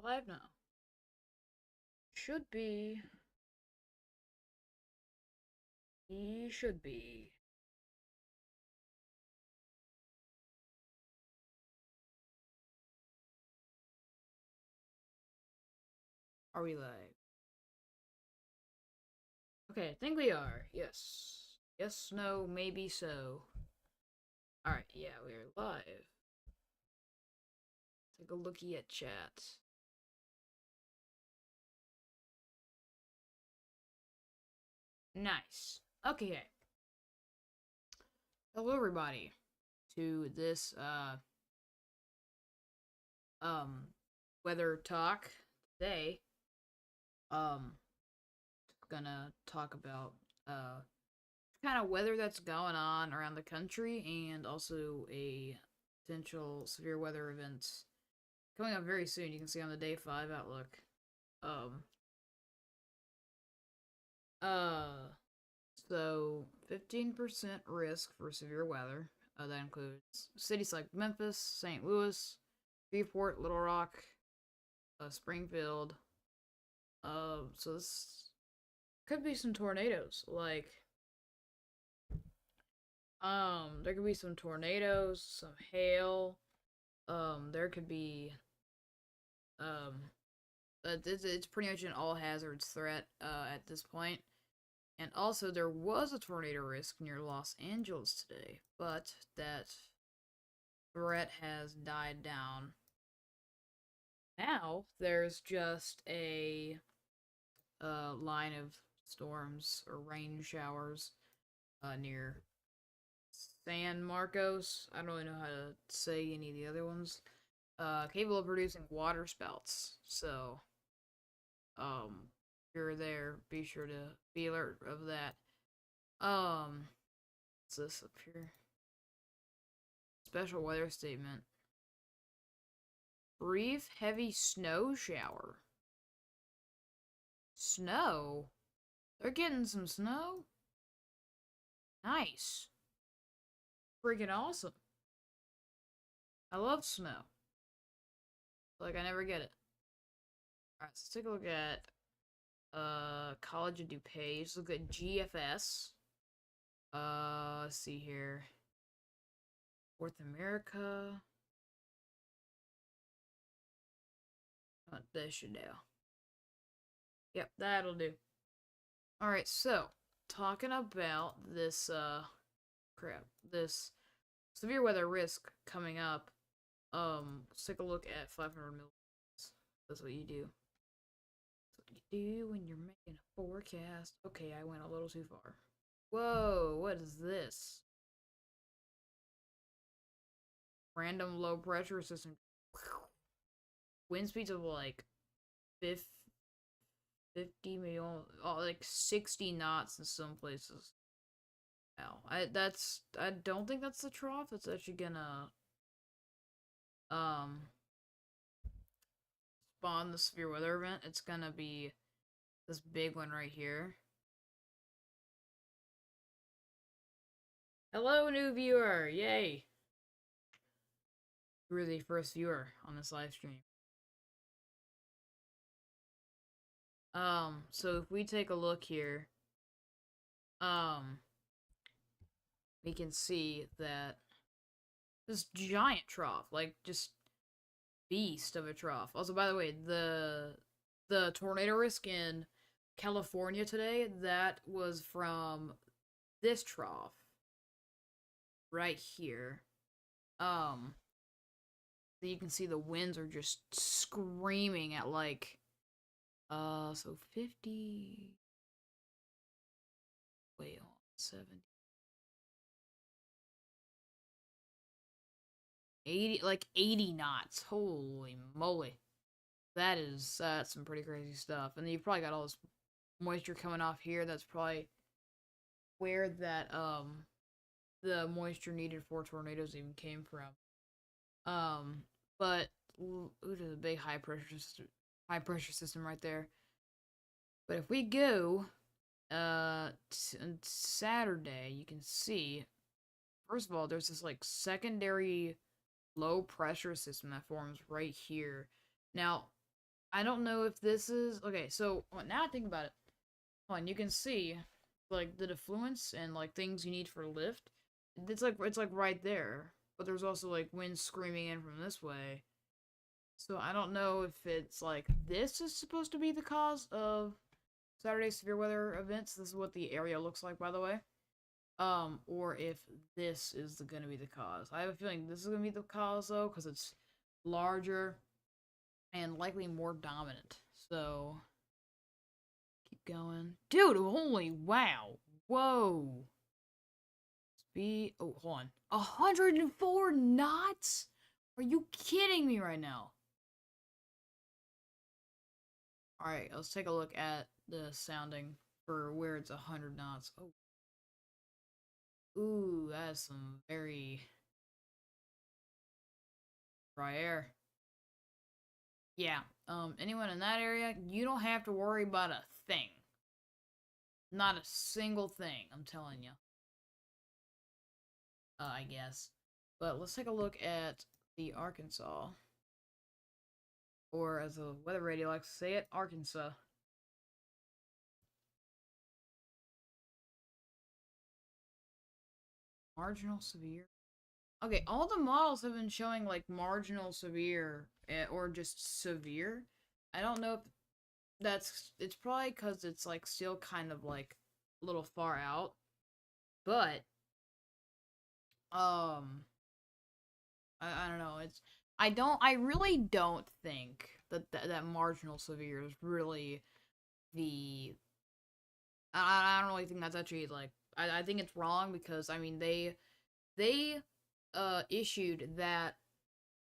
Live now. Should be. He should be. Are we live? Okay, I think we are. Yes. Yes, no, maybe so. Alright, yeah, we are live. Take a looky at chat. Nice. Okay. Hello, everybody, to this, um, weather talk today. Um, gonna talk about, kind of weather that's going on around the country and also a potential severe weather events coming up very soon. You can see on the day 5 outlook. Um uh so 15% risk for severe weather. That includes cities like Memphis, St. Louis, Freeport, Little Rock, Springfield. So this could be some tornadoes. There could be some tornadoes, some hail. There could be um, it's pretty much an all hazards threat at this point. And also, there was a tornado risk near Los Angeles today, but that threat has died down. Now there's just a line of storms or rain showers near San Marcos. I don't really know how to say any of the other ones. Capable of producing water spouts. So, if you're there, be sure to be alert of that. What's this up here? Special weather statement. Brief heavy snow shower. Snow? They're getting some snow? Nice. Freaking awesome. I love snow. Like, I never get it. Alright, so let's take a look at College of DuPage. Let's look at GFS. Let's see here. North America. What this should do. Yep, that'll do. Alright, so talking about this this severe weather risk coming up. Let's take a look at 500 millimeters. That's what you do. That's what you do when you're making a forecast. Okay, I went a little too far. Whoa, what is this? Random low pressure system. Wind speeds of like 50, maybe like 60 knots in some places. Wow, I don't think that's the trough. It's actually gonna um spawn the severe weather event. It's gonna be this big one right here. Hello, new viewer! Yay! You were the first viewer on this live stream. So if we take a look here, we can see that this giant trough, like just beast of a trough. Also, by the way, the tornado risk in California today, that was from this trough right here. So you can see the winds are just screaming at like so 50, wait, 70, 80, like 80 knots. Holy moly. That's some pretty crazy stuff. And then you've probably got all this moisture coming off here. That's probably where that the moisture needed for tornadoes even came from. But ooh, there's a big high pressure system right there. But if we go Saturday, you can see, first of all, there's this like secondary low pressure system that forms right here. Now, I don't know if this is okay. So now I think about it. Hold on, you can see like the defluence and like things you need for lift. It's like right there, but there's also like wind screaming in from this way. So I don't know if it's like this is supposed to be the cause of Saturday severe weather events. This is what the area looks like, by the way. Or if this is gonna be the cause. I have a feeling this is gonna be the cause though, because it's larger and likely more dominant. So keep going, dude. Holy wow, whoa. Speed. Oh, hold on. 104 knots? Are you kidding me right now? Alright, let's take a look at the sounding for where it's 100 knots. Oh. Ooh, that's some very dry air. Yeah, anyone in that area, you don't have to worry about a thing. Not a single thing, I'm telling you. I guess. But let's take a look at the Arkansas. Or as the weather radio likes to say it, Arkansas. Marginal severe. Okay, all the models have been showing like marginal severe or just severe. I don't know if it's probably because it's like still kind of like a little far out, but um, I don't know. I really don't think that marginal severe is really the I don't really think that's actually like I think it's wrong because I mean they issued that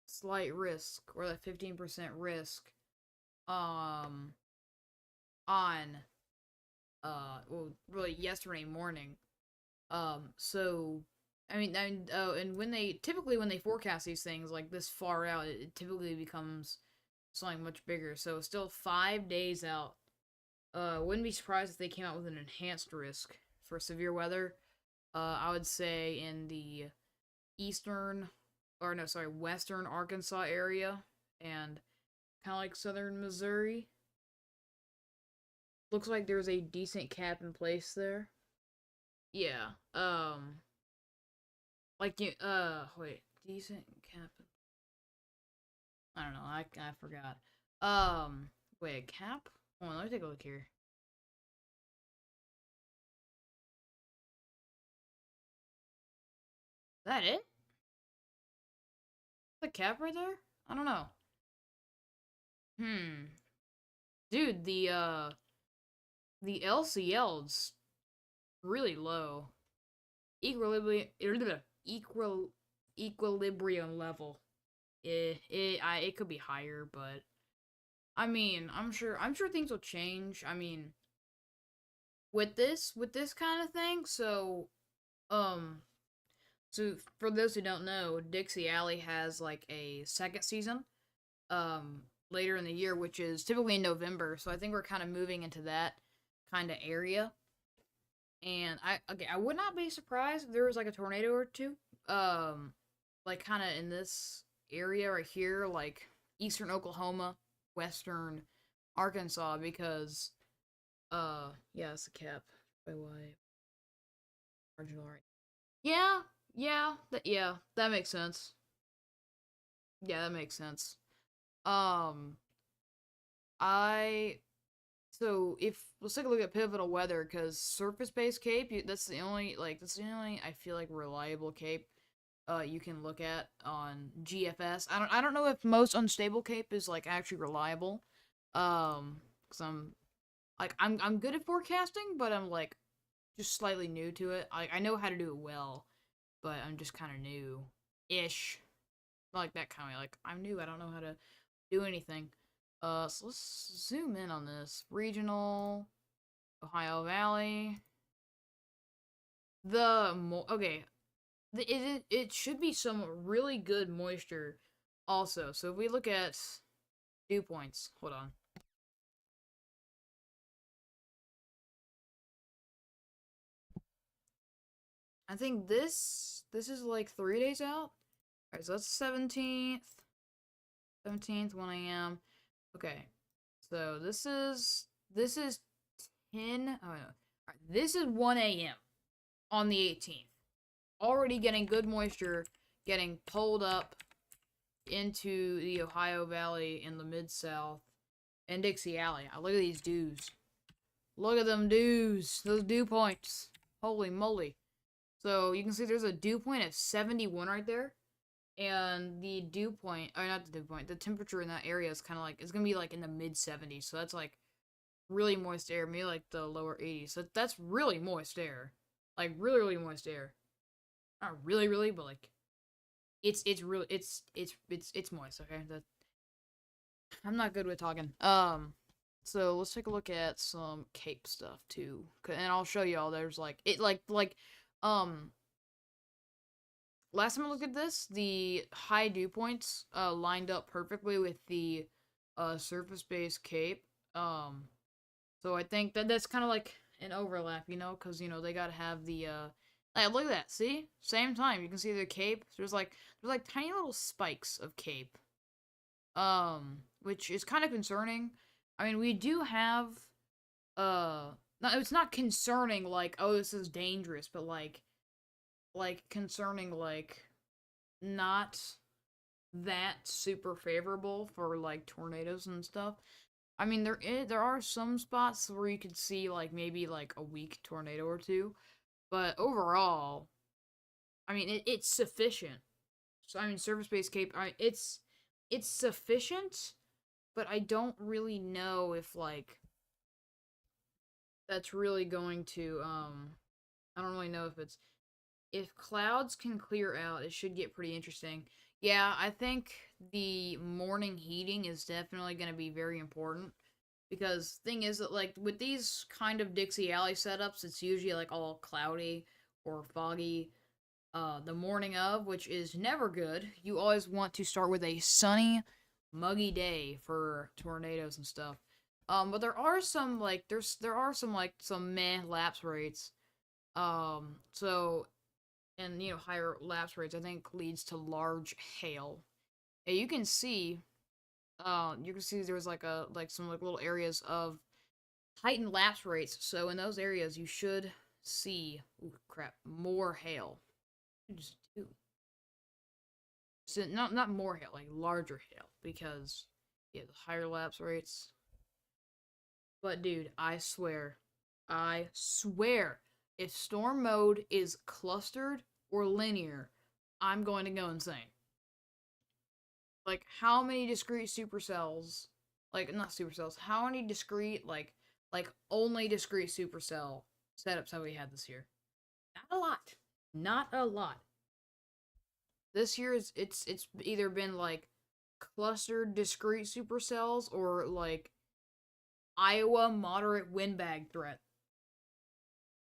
slight risk or that 15% risk um on well really yesterday morning. So oh, and when they forecast these things like this far out, it typically becomes something much bigger. So still 5 days out. Wouldn't be surprised if they came out with an enhanced risk for severe weather. I would say in the eastern, or no, sorry, western Arkansas area and kind of like southern Missouri. Looks like there's a decent cap in place there. Yeah. Like you. Wait. Decent cap. I don't know. I forgot. Wait. Cap. Hold on. Let me take a look here. Is that it? The cap right there? I don't know. Hmm. Dude, the LCL's really low. Equilibrium. Equal equilibrium level. It could be higher, but I mean, I'm sure things will change. I mean, with this kind of thing, um so for those who don't know, Dixie Alley has like a second season later in the year, which is typically in November. So I think we're kind of moving into that kind of area. And I would not be surprised if there was like a tornado or two. Like kind of in this area right here, like eastern Oklahoma, western Arkansas, because yeah, it's a cap by way marginal right. Yeah, that makes sense. Yeah, that makes sense. Um, I so if let's take a look at pivotal weather because surface-based cape, that's the only I feel like reliable cape you can look at on GFS. I don't know if most unstable cape is like actually reliable. Cuz I'm good at forecasting, but I'm like just slightly new to it. I know how to do it well, but I'm just kind of new ish. Not like that kind of like I'm new. I don't know how to do anything. So let's zoom in on this regional Ohio Valley. Okay, it should be some really good moisture also. So if we look at dew points, hold on. I think this is like 3 days out. Alright, so that's 17th. 1 a.m. Okay. So this is 10. Oh no. Alright, this is 1 a.m. on the 18th. Already getting good moisture, getting pulled up into the Ohio Valley in the Mid-South and Dixie Alley. Now, look at these dews. Look at them dews. Those dew points. Holy moly. So you can see there's a dew point at 71 right there. And the dew point, or not the dew point, the temperature in that area is kind of like, it's going to be like in the mid 70s. So that's like really moist air, maybe like the lower 80s. So that's really moist air. Like really, really moist air. Not really, really, but like it's really it's moist, okay? That I'm not good with talking. So let's take a look at some cape stuff too. And I'll show y'all there's like um last time I looked at this, the high dew points lined up perfectly with the surface-based cape. So I think that that's kind of like an overlap, because they gotta have the Like, look at that. See, same time you can see the cape. There's like tiny little spikes of cape, which is kind of concerning. I mean, we do have no, it's not concerning like, oh, this is dangerous, but like concerning, like not that super favorable for like tornadoes and stuff. I mean, there are some spots where you could see like maybe like a weak tornado or two, but overall, I mean it's sufficient. So I mean, surface-based cape, it's sufficient, but I don't really know if like that's really going to I don't really know if clouds can clear out, it should get pretty interesting. Yeah, I think the morning heating is definitely going to be very important, because thing is that like with these kind of Dixie Alley setups, it's usually like all cloudy or foggy the morning of, which is never good. You always want to start with a sunny, muggy day for tornadoes and stuff. But there are some like there are some like some meh lapse rates. So and higher lapse rates I think leads to large hail. And you can see there's like some like little areas of heightened lapse rates. So in those areas you should see, ooh, crap, more hail. Just do. So not more hail, like larger hail, because yeah, the higher lapse rates. But dude, I swear, if storm mode is clustered or linear, I'm going to go insane. Like, how many discrete supercells, like not supercells, how many discrete like only discrete supercell setups have we had this year? Not a lot. Not a lot. This year it's either been like clustered discrete supercells or like Iowa moderate windbag threat.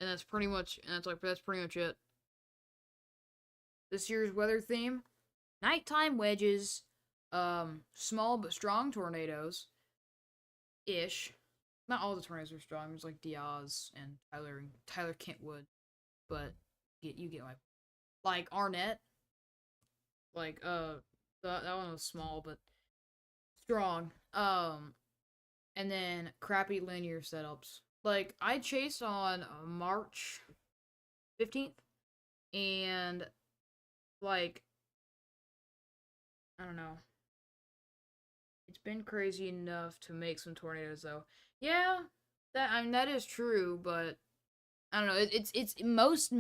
And that's pretty much it. This year's weather theme: nighttime wedges, small but strong tornadoes ish. Not all the tornadoes are strong. There's like Diaz and Tyler Kentwood, but you get my, like Arnett, like that one was small but strong. And then crappy linear setups. Like I chased on March 15th, and like I don't know. It's been crazy enough to make some tornadoes though. Yeah, that is true, but I don't know. It's most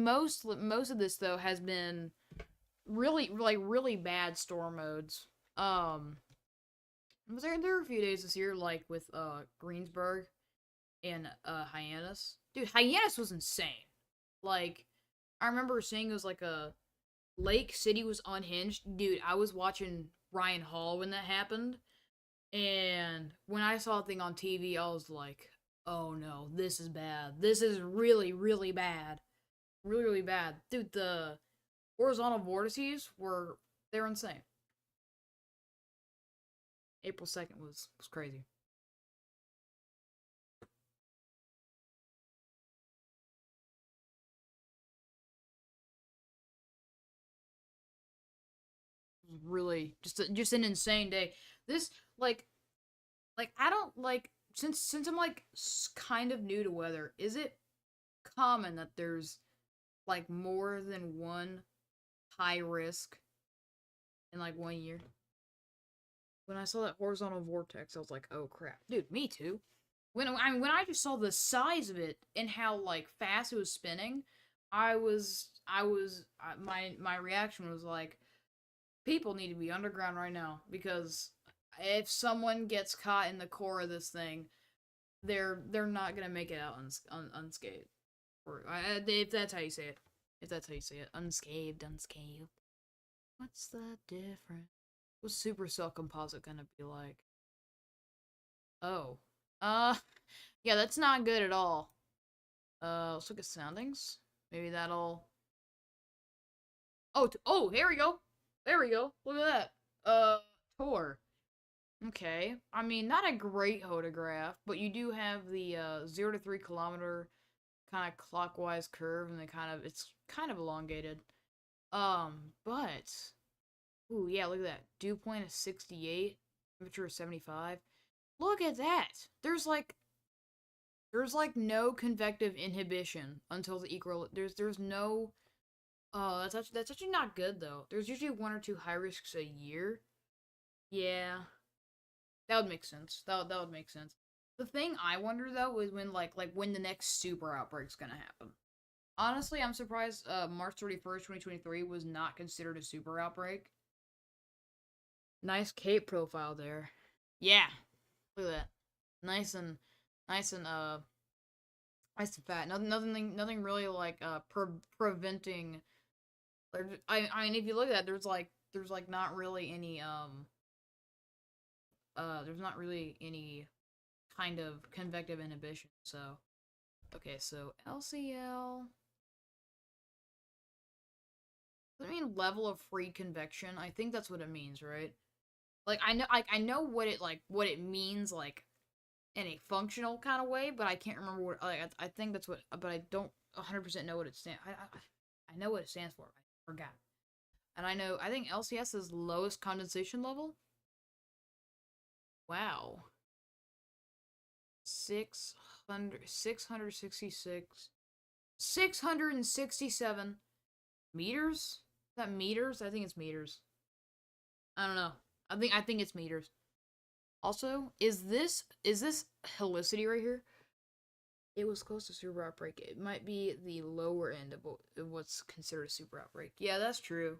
of this though has been really like really bad storm modes. There were a few days this year like with Greensburg and Hyannis. Dude, Hyannis was insane. Like I remember seeing it was like a Lake City was unhinged. Dude, I was watching Ryan Hall when that happened. And when I saw the thing on TV, I was like, oh no, this is bad. This is really, really bad. Really, really bad. Dude, the horizontal vortices they're insane. April 2nd was crazy. It was really just an insane day. This like I don't like since I'm like kind of new to weather, is it common that there's like more than one high risk in like 1 year? When I saw that horizontal vortex, I was like, "Oh crap, dude, me too." When I just saw the size of it and how like fast it was spinning, my reaction was like, people need to be underground right now because if someone gets caught in the core of this thing, they're not gonna make it out unscathed. Or if that's how you say it, if that's how you say it, unscathed, unscathed. What's the difference? What's supercell composite gonna be like? Oh, uh, yeah, that's not good at all. Let's look at soundings. Maybe that'll. Oh, here we go. There we go. Look at that. Tor. Okay. I mean, not a great photograph, but you do have the 0 to 3 kilometer kind of clockwise curve, and it's kind of elongated. But ooh, yeah, look at that. Dew point is 68, temperature is 75. Look at that. There's like no convective inhibition until the equal. There's no. Oh, that's actually not good though. There's usually 1 or 2 high risks a year. Yeah, that would make sense. That would make sense. The thing I wonder though is when when the next super outbreak's gonna happen. Honestly, I'm surprised March 31st, 2023 was not considered a super outbreak. Nice cape profile there. Yeah. Look at that. Nice and nice and nice and fat. Nothing really like preventing. I mean, if you look at that, there's like not really any there's not really any kind of convective inhibition. So okay, so LCL. Does that mean level of free convection? I think that's what it means, right? Like I know what it means like in a functional kind of way, but I can't remember what I think that's what, but I don't 100% know what it stands. I know what it stands for. I forgot. And I think LCS is lowest condensation level. Wow. 666 667 meters? Is that meters? I think it's meters. I don't know. I think it's meters. Also, is this helicity right here? It was close to super outbreak. It might be the lower end of what's considered a super outbreak. Yeah, that's true.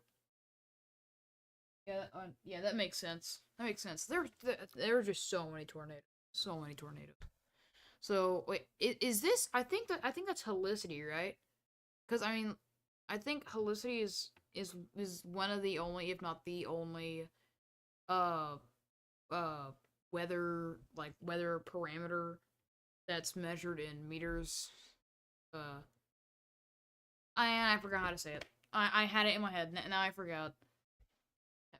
Yeah, that makes sense. That makes sense. There are just so many tornadoes. So many tornadoes. So wait, is this? I think that's helicity, right? Because I mean, I think helicity is one of the only, if not the only, uh uh weather parameter that's measured in meters. Uh, I forgot how to say it. I had it in my head. Now I forgot.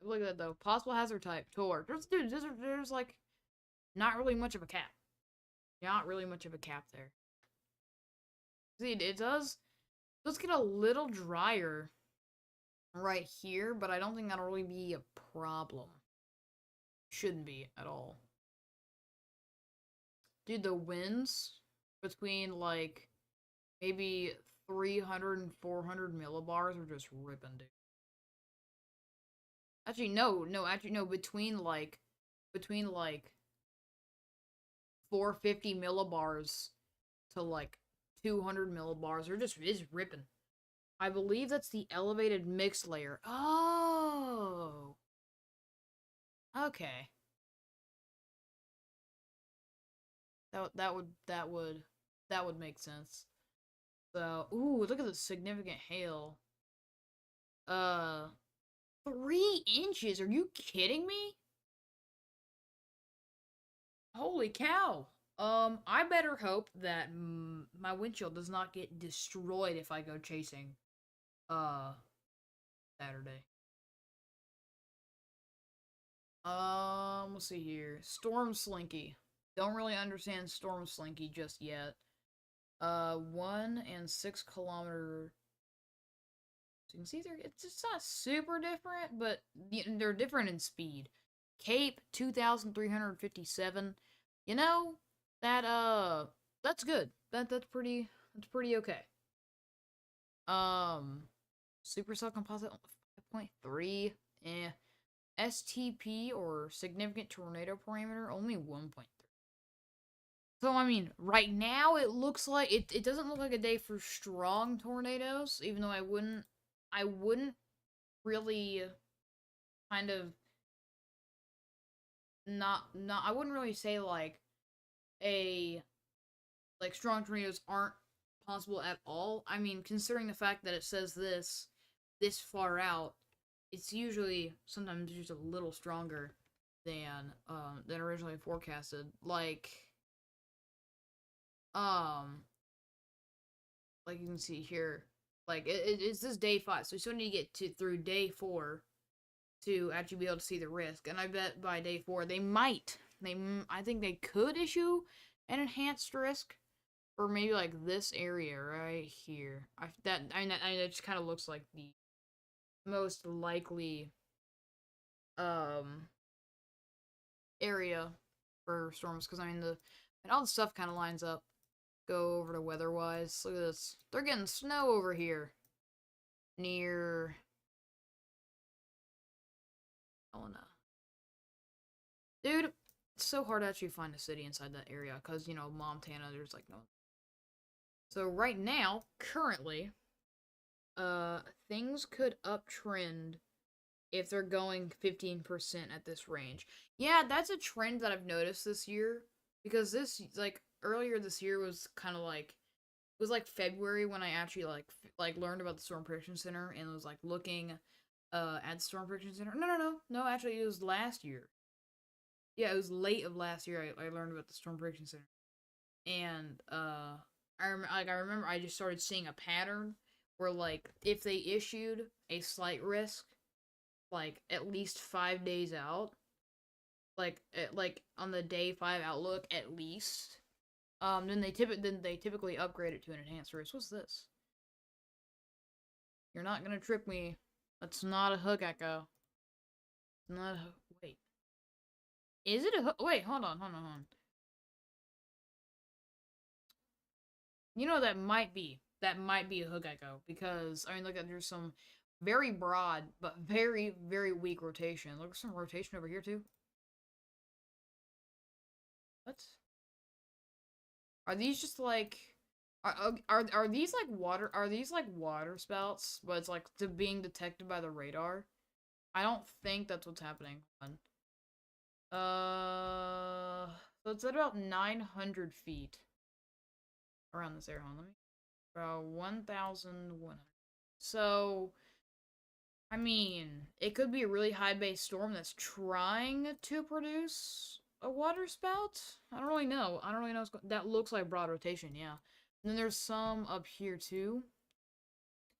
Look at that though. Possible hazard type Tor. There's like not really much of a cap. Not really much of a cap there. See, it does get a little drier right here, but I don't think that'll really be a problem. Shouldn't be at all. Dude, the winds between like maybe 300 and 400 millibars are just ripping, dude. Actually, no. Between like 450 millibars to like 200 millibars are just is ripping. I believe that's the elevated mixed layer. Oh, okay. That would make sense. So, ooh, look at the significant hail. Uh, 3 inches? Are you kidding me? Holy cow. I better hope that my windshield does not get destroyed if I go chasing, uh, Saturday. Let's see here. Storm Slinky. Don't really understand Storm Slinky just yet. 1 and 6 kilometer. So you can see it's not super different, but they're different in speed. Cape 2,357. You know, That that's good. That's pretty okay. Um Supercell composite 5.3. Eh. STP or significant tornado parameter only 1.3. So I mean, right now it looks like it doesn't look like a day for strong tornadoes, even though I wouldn't really kind of not I wouldn't really say a like strong tornadoes aren't possible at all. I mean, considering the fact that it says this far out, it's usually sometimes just a little stronger than originally forecasted. Um like you can see here, like it's this day 5, so you still need to get to through day 4 to actually be able to see the risk. And I bet by day 4 I think they could issue an enhanced risk for maybe like this area right here. That just kind of looks like the most likely um area for storms, because I mean all the stuff kind of lines up. Go over to weather wise. Look at this. They're getting snow over here near Helena. Dude, it's so hard to actually find a city inside that area because, Montana, there's like no. So right now, currently, things could uptrend if they're going 15% at this range. Yeah, that's a trend that I've noticed this year because earlier this year was kind of like it was like February when I actually learned about the Storm Prediction Center and was like looking at the Storm Prediction Center. No, actually it was last year. Yeah, it was late of last year I learned about the Storm Prediction Center. And I remember I just started seeing a pattern where like if they issued a slight risk like at least 5 days out, like on the day 5 outlook at least, then they typically upgrade it to an enhanced risk. What's this? You're not gonna trick me. That's not a hook echo. It's not a wait. Is it a hook? Wait, hold on. That might be a hook echo because I mean look at there's some very broad but very very weak rotation. Look, some rotation over here too. What? Are these just like are these like water spouts but it's like to being detected by the radar? I don't think that's what's happening. So it's at about 900 feet around this air hole. Let me about 1,100. So I mean, it could be a really high base storm that's trying to produce a water spout. I don't really know. That looks like broad rotation, yeah. And then there's some up here too.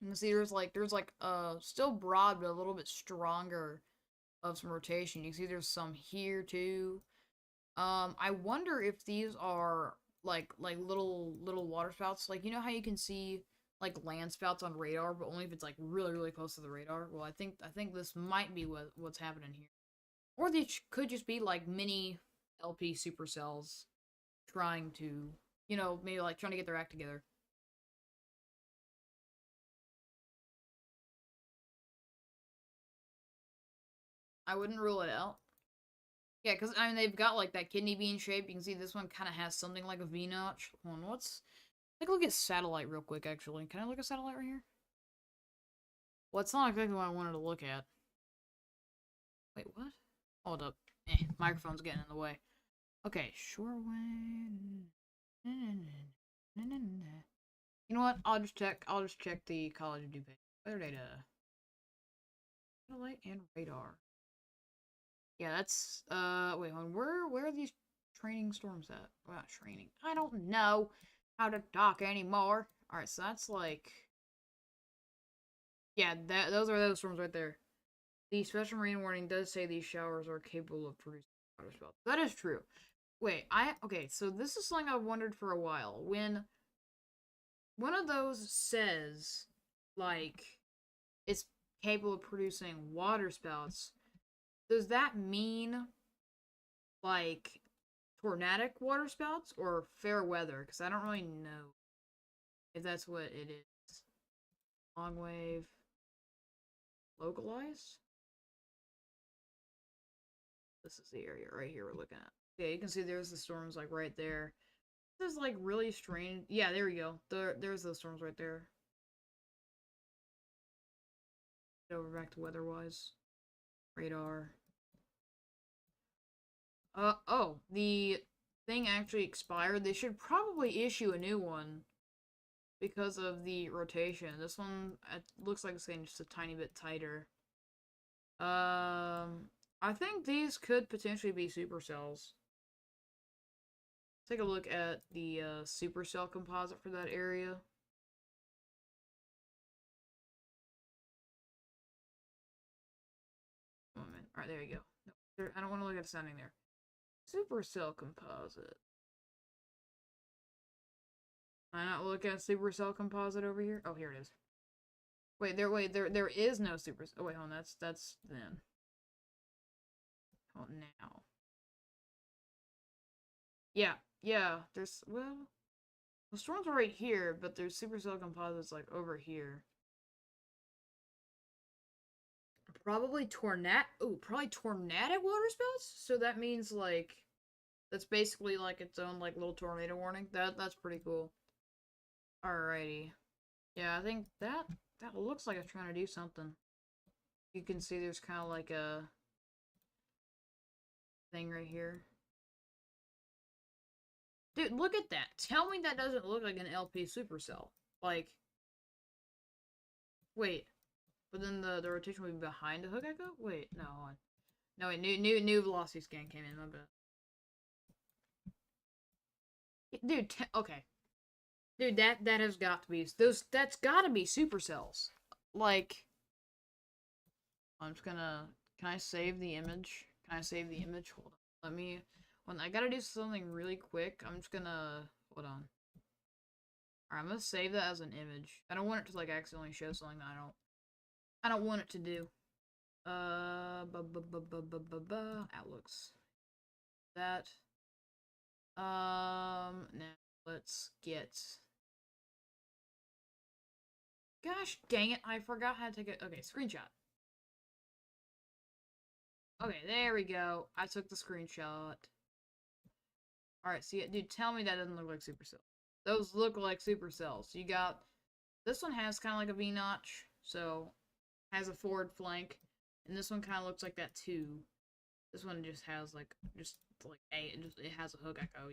You can see there's still broad but a little bit stronger of some rotation. You can see there's some here too. I wonder if these are like little water spouts. Like you know how you can see like land spouts on radar, but only if it's like really really close to the radar. Well, I think this might be what's happening here, or these could just be like mini LP supercells trying to maybe like trying to get their act together. I wouldn't rule it out. Yeah, because I mean they've got like that kidney bean shape. You can see this one kind of has something like a V notch. Hold on, take a look at satellite real quick. Actually, can I look at satellite right here? Well, it's not exactly what I wanted to look at. Wait, what? Hold up. Microphone's getting in the way. Okay, shorewave. You know what? I'll just check the College of Dupe. Weather data. Satellite and radar. Yeah, that's wait, hold on. Where are these training storms at? Well, not training. I don't know how to talk anymore. Alright, so that's like yeah, those are those storms right there. The special marine warning does say these showers are capable of producing water spouts. That is true. Wait, okay, so this is something I've wondered for a while. When one of those says like it's capable of producing water spouts, does that mean like tornadic waterspouts or fair weather, because I don't really know if that's what it is. Long wave. Localized? This is the area right here we're looking at. Yeah, you can see there's the storms like right there. This is like really strange. Yeah, there we go. There's those storms right there. Get over back to weather-wise. Radar. Oh, the thing actually expired. They should probably issue a new one because of the rotation. This one it looks like it's getting just a tiny bit tighter. I think these could potentially be supercells. Take a look at the supercell composite for that area. One minute. Alright, there you go. No, I don't want to look at the sounding there. Supercell composite. I not look at supercell composite over here? Oh, here it is. Wait, there is no super. Oh wait, hold on. That's then. Oh, now. Yeah. There's the storms are right here, but there's supercell composites like over here. Probably probably tornadic waterspouts. So that means like that's basically like its own like little tornado warning. That's pretty cool. Alrighty. Yeah, I think that looks like it's trying to do something. You can see there's kind of like a thing right here. Dude, look at that. Tell me that doesn't look like an LP supercell. Like, wait. But then the rotation would be behind the hook echo? Wait, no, hold on. No, wait, new velocity scan came in, my bad. Dude, okay. Dude, that has got to be that's gotta be supercells. Like, I'm just gonna, can I save the image? Can I save the image? Hold on. Let me, I gotta do something really quick. I'm just gonna, hold on. Alright, I'm gonna save that as an image. I don't want it to like accidentally show something that I don't want it to do. Outlooks. That. Now let's get. Gosh dang it! I forgot how to take it. Okay, screenshot. Okay, there we go. I took the screenshot. Alright, see it, dude. Tell me that doesn't look like supercell. Those look like supercells. You got this one has kind of like a V-notch, so has a forward flank, and this one kind of looks like that too. This one just has like it has a hook echo.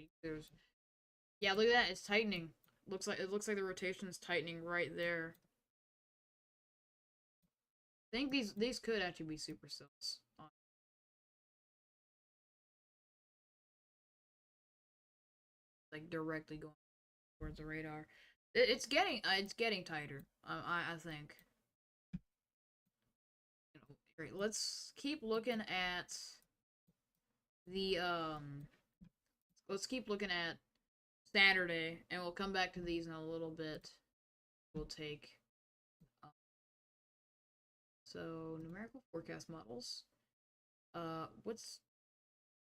Yeah, look at that. It's tightening. It looks like the rotation is tightening right there. I think these could actually be supercells. Like directly going towards the radar. It's getting tighter. I think. Great. Let's keep looking at the let's keep looking at Saturday, and we'll come back to these in a little bit. We'll take so numerical forecast models. What's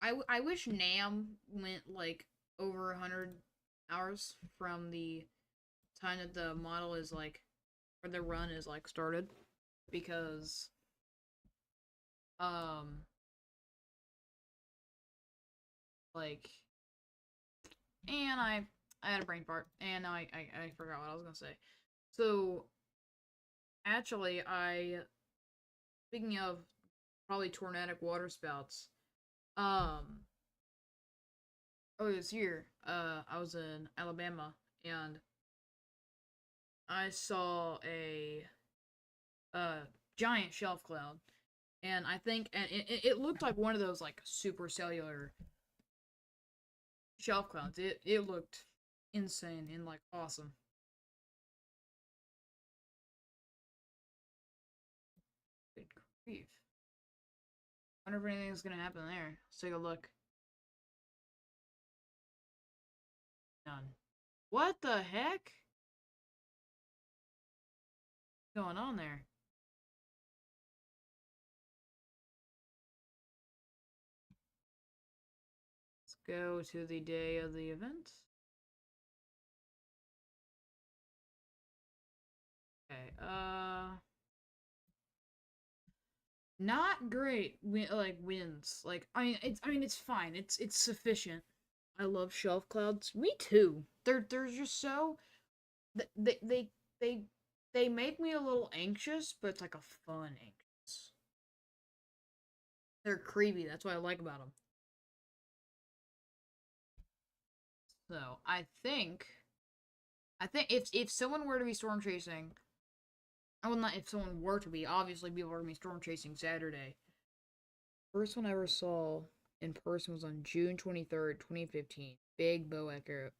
I wish NAM went like over 100 hours from the time that the model is like, or the run is like started, because like, and I had a brain fart, and now I forgot what I was gonna say. So actually, speaking of probably tornadic waterspouts, this year, I was in Alabama, and I saw a giant shelf cloud, and I think, and it looked like one of those like super cellular shelf clouds. It looked insane and like awesome. Good grief! Wonder if anything's gonna happen there. Let's take a look. None. What the heck? What's going on there? go to the day of the event. Okay, not great. Like wins. Like I mean, it's fine. It's sufficient. I love shelf clouds. Me too. They're just so they they they they make me a little anxious, but it's like a fun anxious. They're creepy. That's what I like about them. So I think if someone were to be storm chasing, well, not if someone were to be. Obviously, people are gonna be storm chasing Saturday. First one I ever saw in person was on June 23rd, 2015. Big bow echo,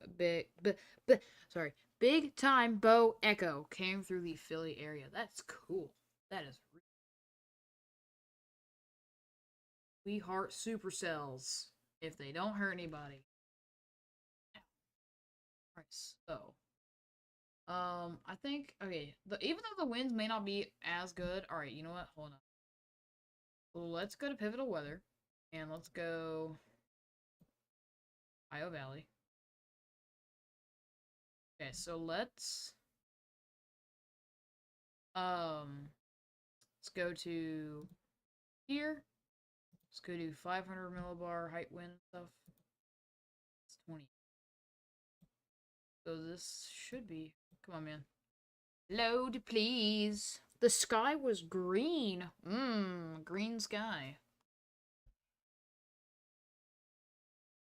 sorry, big time bow echo came through the Philly area. That's cool. That is. We heart supercells if they don't hurt anybody. Alright, so I think okay. Even though the winds may not be as good, all right. You know what? Hold on. Let's go to pivotal weather, and let's go Ohio Valley. Okay, so let's go to here. Let's go to 500 millibar height wind stuff. It's 20. So this should be. Come on, man. Load, please. The sky was green. Green sky.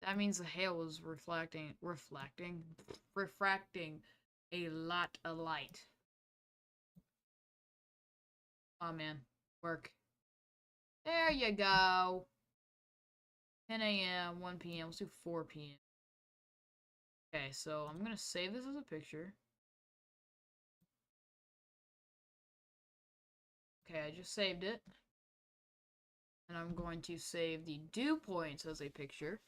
That means the hail was refracting a lot of light. Oh man, work. There you go. 10 a.m., 1 p.m. Let's do 4 p.m. Okay, so I'm gonna save this as a picture. Okay, I just saved it. And I'm going to save the dew points as a picture.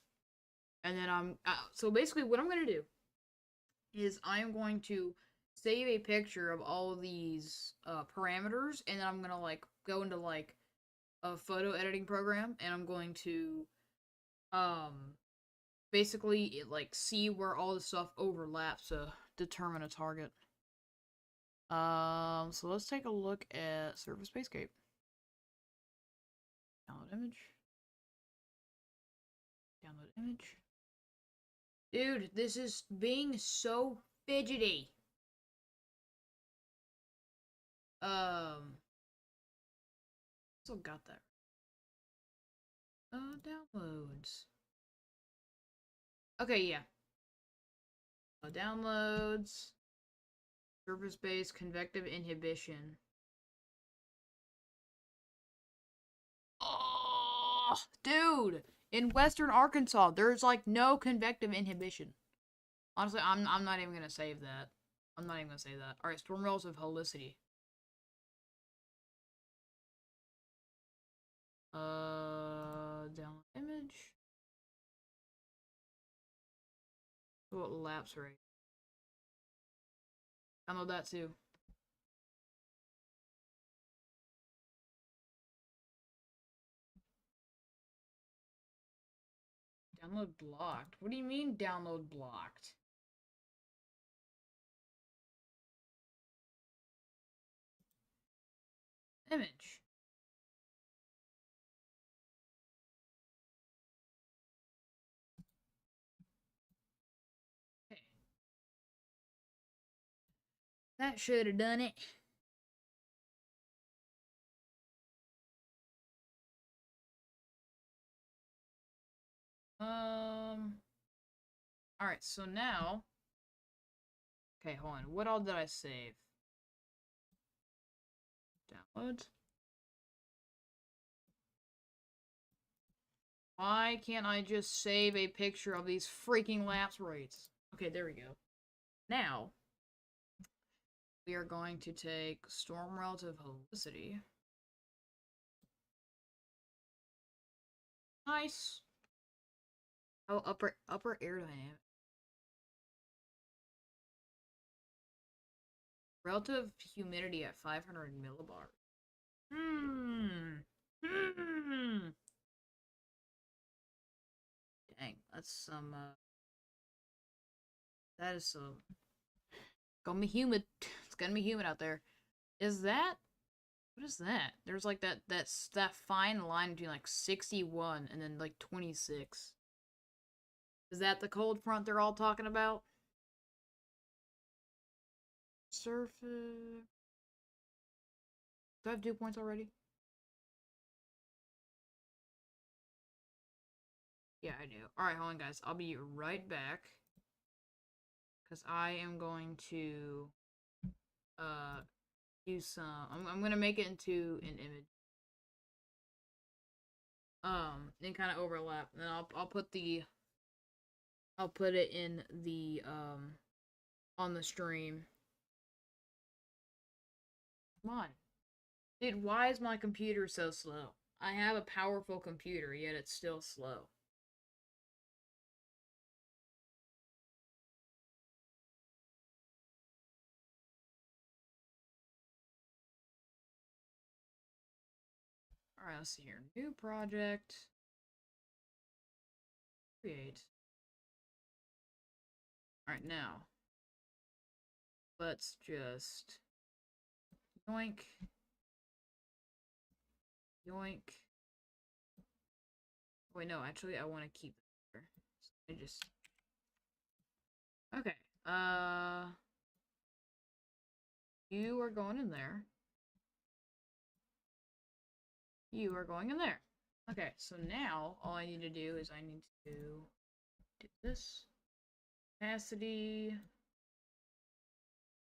And then so basically what I'm gonna do is I'm going to save a picture of all of these parameters, and then I'm gonna like go into like a photo editing program, and I'm going to um basically like see where all the stuff overlaps to determine a target. So let's take a look at Surface Spacescape. Download image. Download image. Dude, this is being so fidgety. Still got that. Downloads. Okay, yeah. Downloads. Surface-based convective inhibition. Oh, dude! In Western Arkansas, there's like no convective inhibition. Honestly, I'm not even gonna save that. I'm not even gonna say that. Alright, storm relative helicity. Download image. What lapse rate? Download that too. Download blocked. What do you mean download blocked? Image. Okay. That should have done it. Alright, so now. Okay, hold on. What all did I save? Downloads. Why can't I just save a picture of these freaking lapse rates? Okay, there we go. Now, we are going to take storm relative helicity. Nice. Oh, upper aerodynamic. Relative humidity at 500 millibars. Hmm. Dang, that's some, that is some, gonna be humid. It's gonna be humid out there. Is that, what is that? There's like that fine line between like 61 and then like 26. Is that the cold front they're all talking about? Surface. Do I have dew points already? Yeah, I do. Alright, hold on, guys. I'll be right back. Because I am going to, use some... I'm gonna make it into an image. And kind of overlap. And then I'll put the... I'll put it in the, on the stream. Come on. Dude, why is my computer so slow? I have a powerful computer, yet it's still slow. Alright, let's see here. New project. Create. Alright, now. Let's just... Yoink. Yoink. Wait, no, actually, I want to keep it there. So I just... Okay. You are going in there. You are going in there. Okay, so now, all I need to do is I need to do this. Capacity.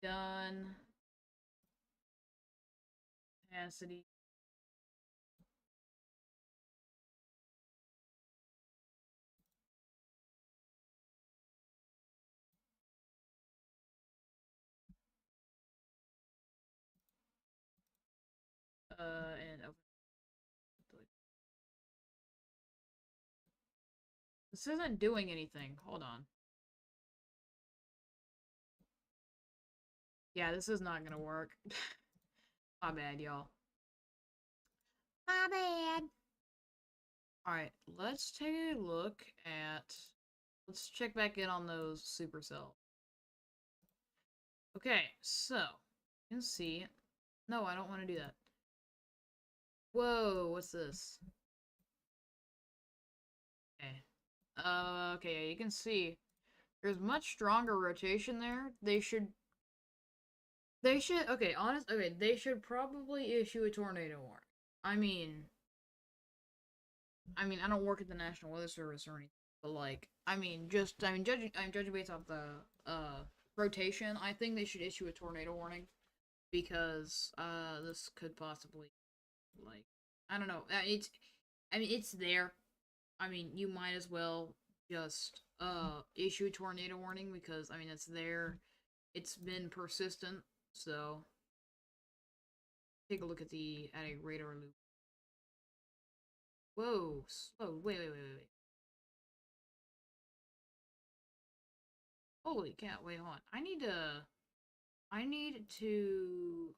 Done. Capacity. And open. This isn't doing anything. Hold on. Yeah, this is not gonna work. My bad, y'all. My bad. Alright, let's take a look at... Let's check back in on those supercells. Okay, so... You can see... No, I don't want to do that. Whoa, what's this? Okay. Okay, you can see... There's much stronger rotation there. They should... Okay, okay, they should probably issue a tornado warning. I mean, I don't work at the National Weather Service or anything, but like, judging based off the rotation, I think they should issue a tornado warning because this could possibly, like, I don't know. It's there. I mean, you might as well just issue a tornado warning because it's there. It's been persistent, so take a look at a radar loop. Whoa, slow. Wait. Holy cow, wait, hold on. I need to,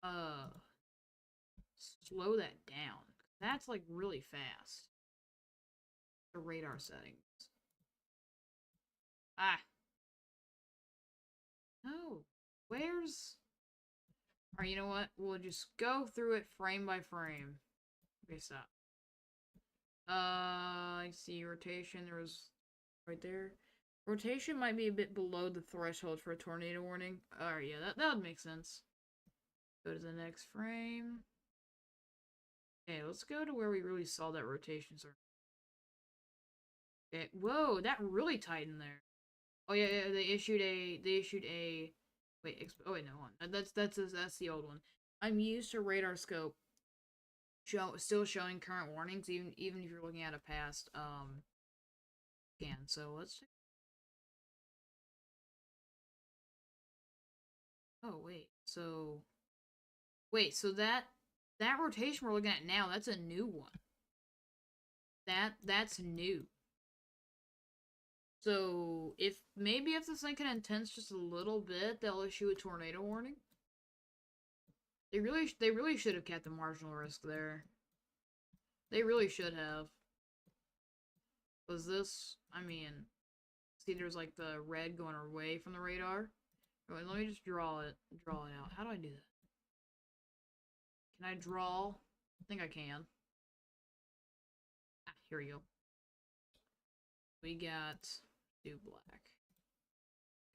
uh, slow that down. That's, like, really fast. The radar settings. Ah. No. Where's... Alright, you know what? We'll just go through it frame by frame. Okay, stop. I see rotation. There was right there. Rotation might be a bit below the threshold for a tornado warning. Alright, yeah, that would make sense. Go to the next frame. Okay, let's go to where we really saw that rotation start. Okay, whoa, that really tightened there. Oh yeah, they issued a wait, oh wait, no one. That's the old one. I'm used to RadarScope still showing current warnings even if you're looking at a past scan. So let's check. Oh wait, so that rotation we're looking at now, that's a new one. That's new. So maybe if this thing can intense just a little bit, they'll issue a tornado warning. They really should have kept the marginal risk there. They really should have. Was this, I mean, see there's like the red going away from the radar. Wait, let me just draw it out. How do I do that? Can I draw? I think I can. Ah, here we go. We got, do black.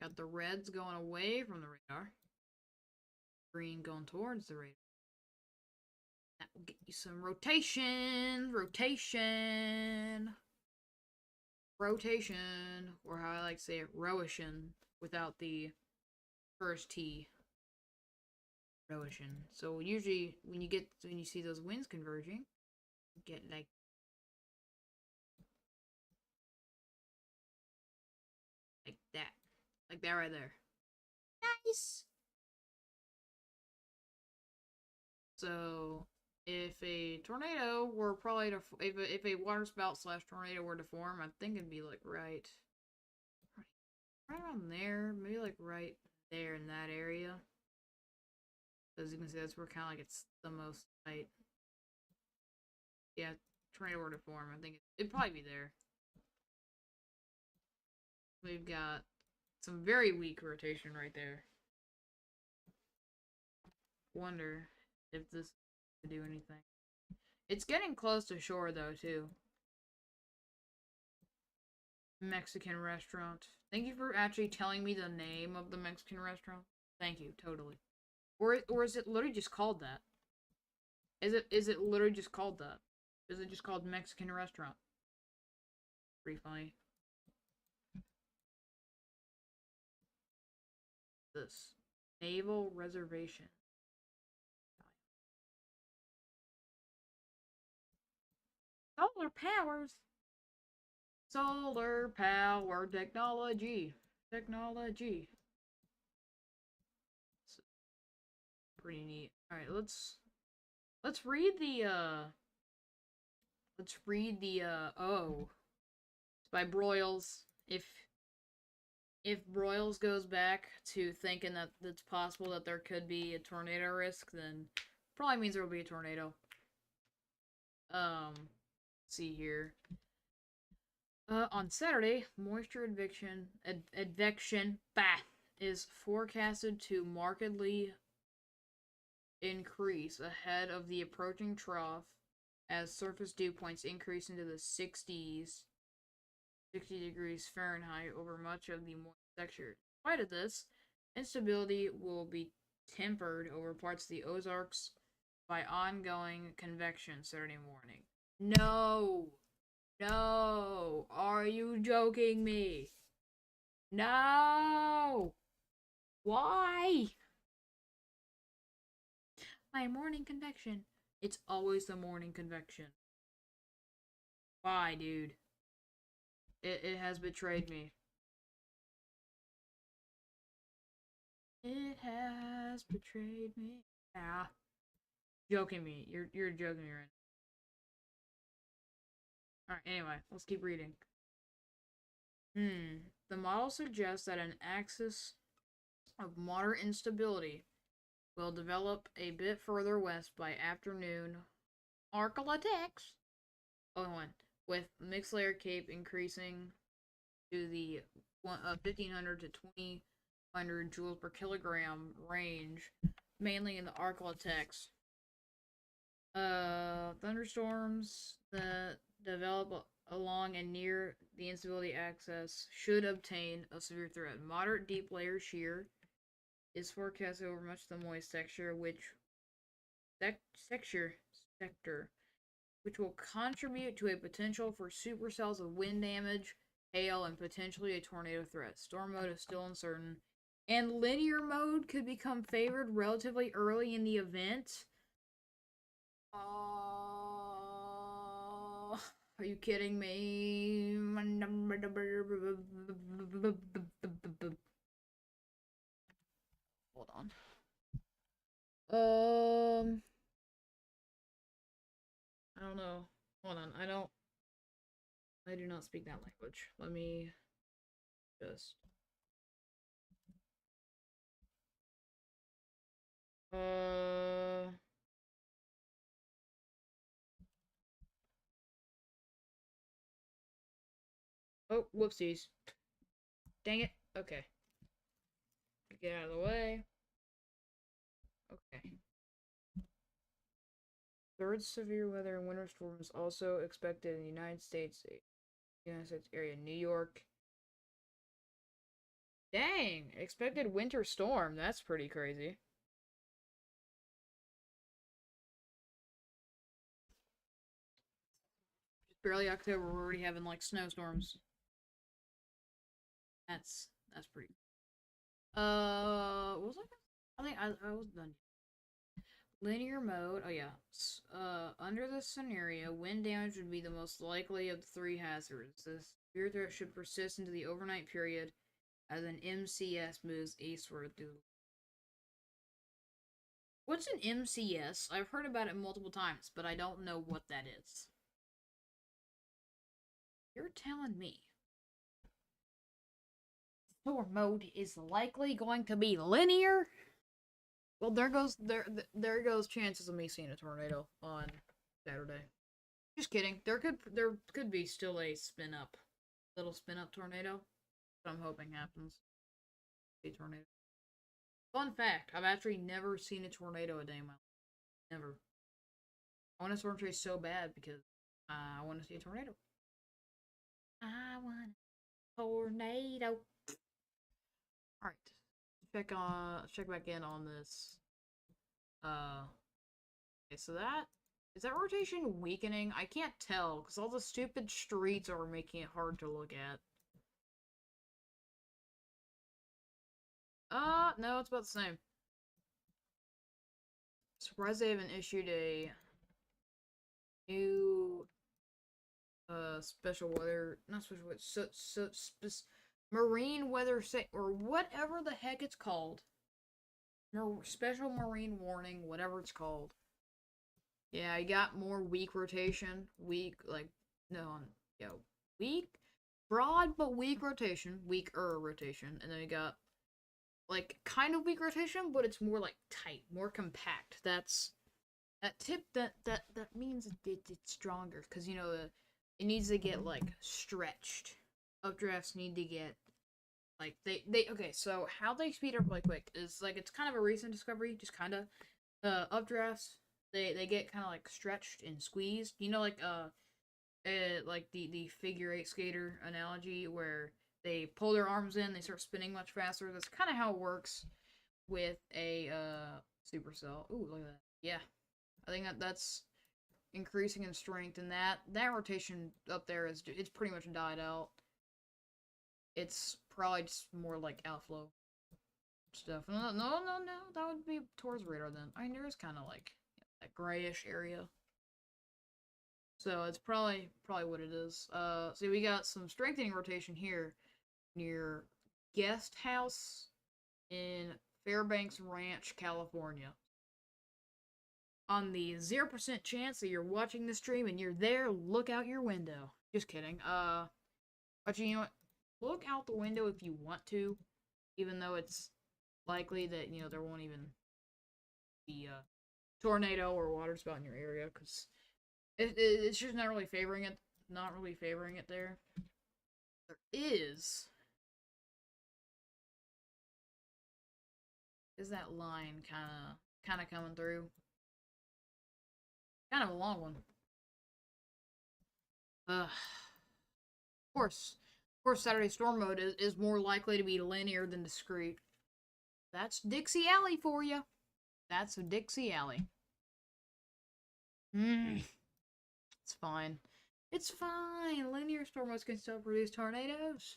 Got the reds going away from the radar. Green going towards the radar. That will get you some rotation. Rotation. Or how I like to say it, rotation. Without the first T. Rotation. So usually when you see those winds converging, you get like that. Like that right there. Nice. So if a tornado were probably to if a water spout slash tornado were to form, I think it'd be like right around there, maybe like right there in that area. As you can see, that's where kind of like it's the most tight. Yeah, tornado were to form, I think it'd probably be there. We've got some very weak rotation right there. Wonder if this could do anything. It's getting close to shore though too. Mexican restaurant. Thank you for actually telling me the name of the Mexican restaurant. Thank you, totally. Or is it literally just called that? Is it literally just called that? Is it just called Mexican restaurant? Pretty funny. This Naval Reservation. Solar powers. Solar power technology. Technology. It's pretty neat. Alright, let's read the oh. It's by Broyles. If Broyles goes back to thinking that it's possible that there could be a tornado risk, then probably means there will be a tornado. Let's see here. On Saturday, moisture advection is forecasted to markedly increase ahead of the approaching trough as surface dew points increase into the 60s, 60 degrees Fahrenheit over much of the moist sector. In spite of this, instability will be tempered over parts of the Ozarks by ongoing convection Saturday morning. No! No! Are you joking me? No! Why? My morning convection. It's always the morning convection. Why, dude? It has betrayed me. It has betrayed me. Ah. Joking me. You're joking me right now. Alright, anyway, let's keep reading. The model suggests that an axis of moderate instability will develop a bit further west by afternoon. Arclitex. Oh, one. With mixed layer cape increasing to the 1500 to 2000 joules per kilogram range, mainly in the Arclitex. Thunderstorms that develop along and near the instability axis should obtain a severe threat. Moderate deep layer shear is forecasted over much of the moist sector, which will contribute to a potential for supercells of wind damage, hail, and potentially a tornado threat. Storm mode is still uncertain, and linear mode could become favored relatively early in the event. Are you kidding me? Hold on. I don't know. Hold on. I do not speak that language. Let me just. Uh. Oh, whoopsies. Dang it. Okay. Get out of the way. Okay. Third severe weather and winter storms also expected in the United States area. New York. Dang! Expected winter storm. That's pretty crazy. It's barely October. We're already having like snowstorms. That's pretty. What was I? I think I was done. Linear mode. Oh yeah. Under this scenario, wind damage would be the most likely of the three hazards. The severe threat should persist into the overnight period as an MCS moves eastward through. What's an MCS? I've heard about it multiple times, but I don't know what that is. You're telling me storm mode is likely going to be linear? Well, there goes chances of me seeing a tornado on Saturday. Just kidding. There could be still a little spin up tornado. That I'm hoping happens. A tornado. Fun fact: I've actually never seen a tornado a day in my life. Never. I want a storm chase so bad because I want to see a tornado. I want a tornado. All right. Check back in on this. Okay, so that is that rotation weakening? I can't tell because all the stupid streets are making it hard to look at. No, it's about the same. Surprised they haven't issued a new special weather, not special weather, marine weather or whatever the heck it's called. Special marine warning, whatever it's called. Yeah, I got more weak rotation, weak like no, yeah, weak, broad but weak rotation, weaker rotation, and then you got like kind of weak rotation, but it's more like tight, more compact. That's that tip that means it's stronger because you know it needs to get like stretched. Updrafts need to get like they okay. So how they speed up really quick is like it's kind of a recent discovery, just kind of updrafts. They get kind of like stretched and squeezed. You know, like the figure eight skater analogy where they pull their arms in, they start spinning much faster. That's kind of how it works with a supercell. Ooh, look at that. Yeah, I think that's increasing in strength, and that rotation up there is it's pretty much died out. It's probably just more like outflow stuff. No. That would be towards radar then. I mean, there is kind of like that grayish area. So it's probably what it is. So we got some strengthening rotation here near Guest House in Fairbanks Ranch, California. On the 0% chance that you're watching this stream and you're there, look out your window. Just kidding. Actually, you know what? Look out the window if you want to, even though it's likely that you know there won't even be a tornado or water spout in your area because it's just not really favoring it. Not really favoring it there. There is that line kind of coming through. Kind of a long one. Of course, Saturday storm mode is more likely to be linear than discrete. That's Dixie Alley for you. That's a Dixie Alley. It's fine. It's fine. Linear storm modes can still produce tornadoes.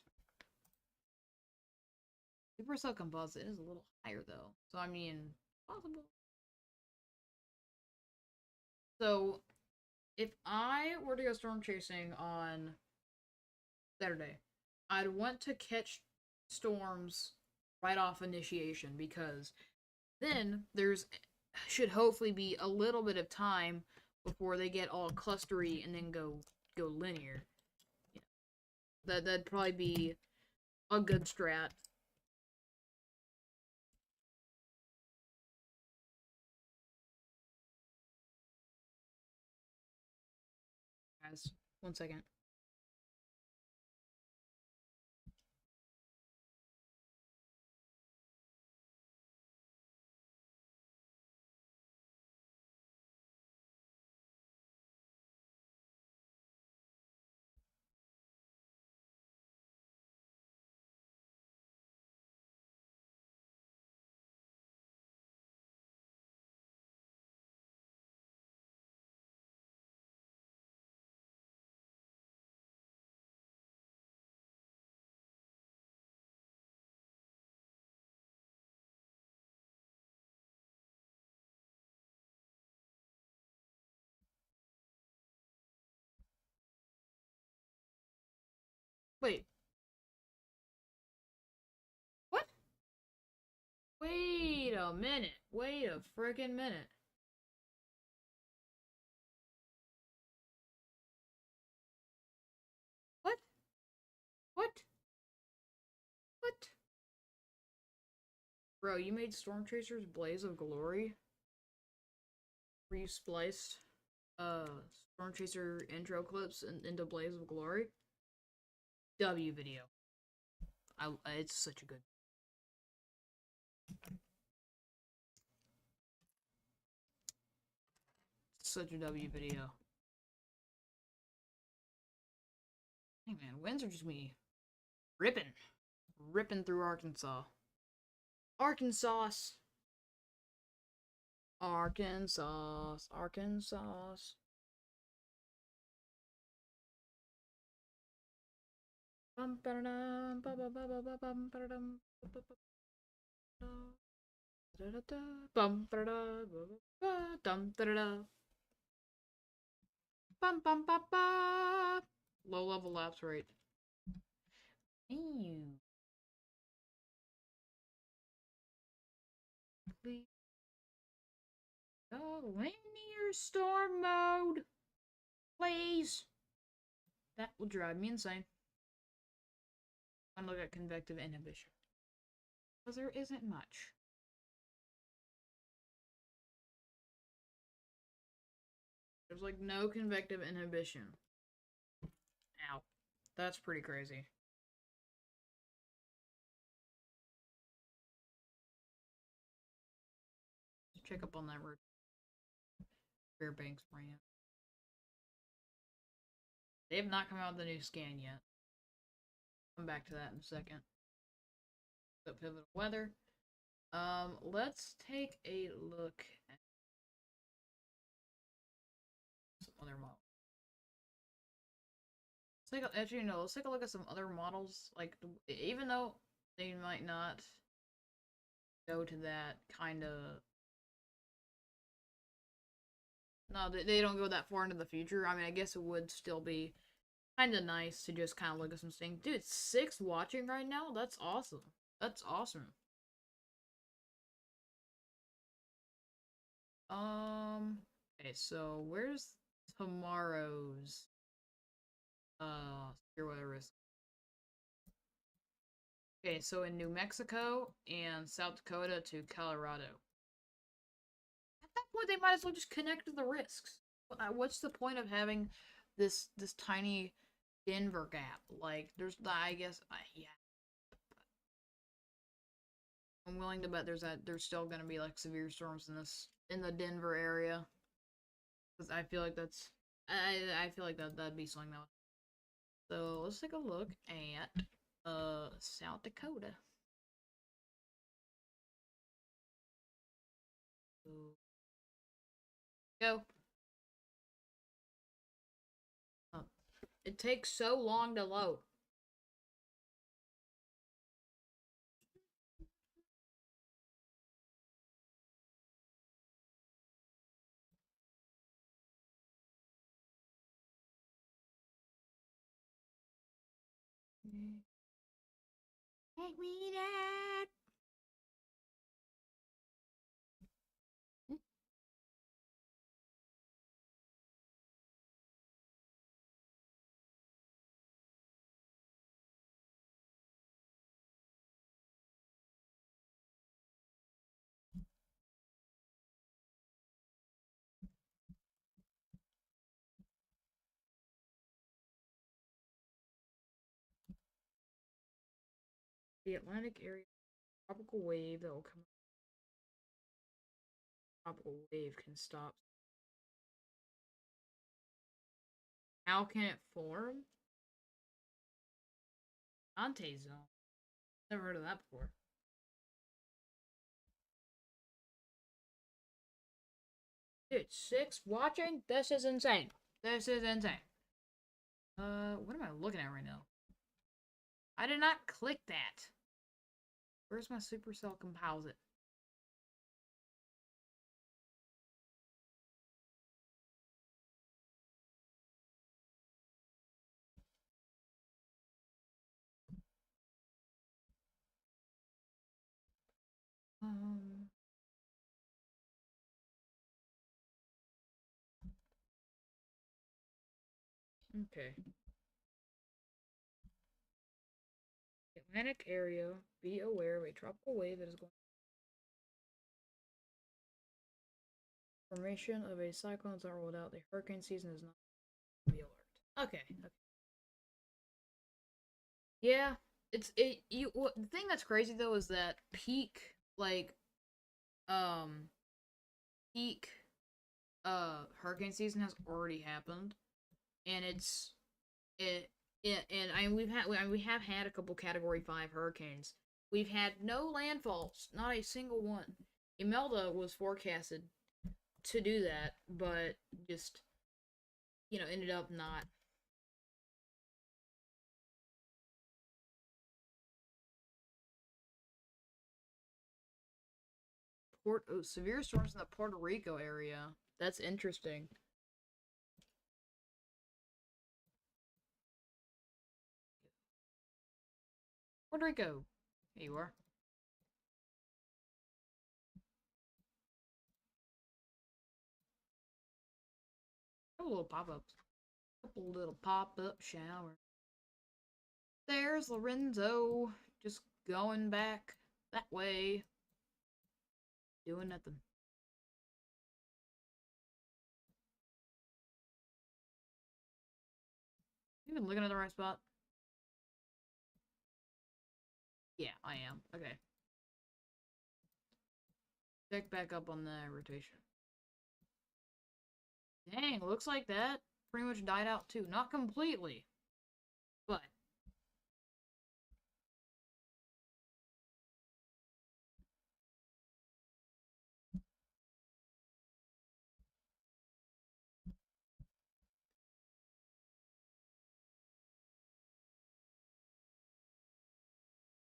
Supercell composite is a little higher though, so I mean, possible. So, if I were to go storm chasing on Saturday, I'd want to catch storms right off initiation because then there's should hopefully be a little bit of time before they get all clustery and then go linear. Yeah. That'd probably be a good strat. Guys, 1 second. Wait. What? Wait a minute. Wait a friggin' minute. What? What? What? Bro, you made Storm Chaser's Blaze of Glory? Where you spliced Storm Chaser intro clips into Blaze of Glory? W video. It's such a good. Such a W video. Hey man, winds are just me ripping. Ripping through Arkansas. Arkansas. Arkansas. Arkansas. Bum ba dum ba ba ba ba ba bum ba dum ba ba ba da da da bum ba da ba ba dum da da bum bum ba ba. Low level lapse rate. Ew. Please go linear storm mode. Please. That will drive me insane. I'm look at convective inhibition. Because there isn't much. There's like no convective inhibition. Ow. That's pretty crazy. Let's check up on that road. Fairbanks brand. They have not come out with the new scan yet. Come back to that in a second. The pivotal weather. Let's take a look at some other models. Actually, no, let's take a look at some other models. Like, even though they might not go to that kind of. No, they don't go that far into the future. I mean, I guess it would still be kind of nice to just kind of look at some things. Dude, 6 watching right now? That's awesome. That's awesome. Okay, so where's tomorrow's severe weather risk? Okay, so in New Mexico and South Dakota to Colorado. At that point, they might as well just connect to the risks. What's the point of having this tiny Denver gap? Like, there's, I guess, yeah. I'm willing to bet there's still gonna be like severe storms in the Denver area. Because I feel like I feel like that'd be something that would. So let's take a look at South Dakota. Go. Oh, it takes so long to load. Take me that. The Atlantic area tropical wave that will come. Tropical wave can stop. How can it form? Dante zone. Never heard of that before. Dude, 6 watching? This is insane. This is insane. What am I looking at right now? I did not click that. Where's my Supercell composite? Okay. Atlantic area. Be aware of a tropical wave that is going. Formation of a cyclone is not ruled out. The hurricane season is not. Be alert. Okay. Okay. Yeah. The thing that's crazy though is that um peak hurricane season has already happened, and and I mean we have had a couple Category 5 hurricanes. We've had no landfalls, not a single one. Imelda was forecasted to do that, but just ended up not. Severe storms in the Puerto Rico area. That's interesting. Puerto Rico. Here you are. Couple little pop-ups. Couple little pop-up shower. There's Lorenzo, just going back that way, doing nothing. You been looking at the right spot? Yeah, I am. Okay. Check back up on the rotation. Dang, looks like that pretty much died out too. Not completely, but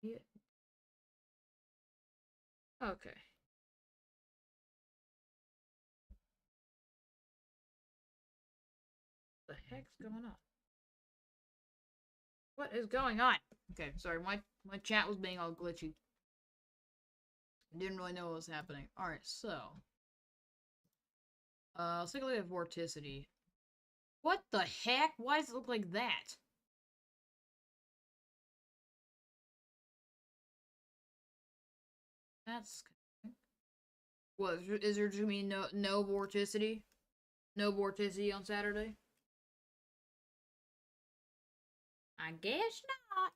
yeah. Okay. What the heck's going on? What is going on? Okay, sorry, my chat was being all glitchy. Didn't really know what was happening. Alright, so let's take a look at vorticity. What the heck? Why does it look like that? That's what is there to be no vorticity? No vorticity on Saturday? I guess not.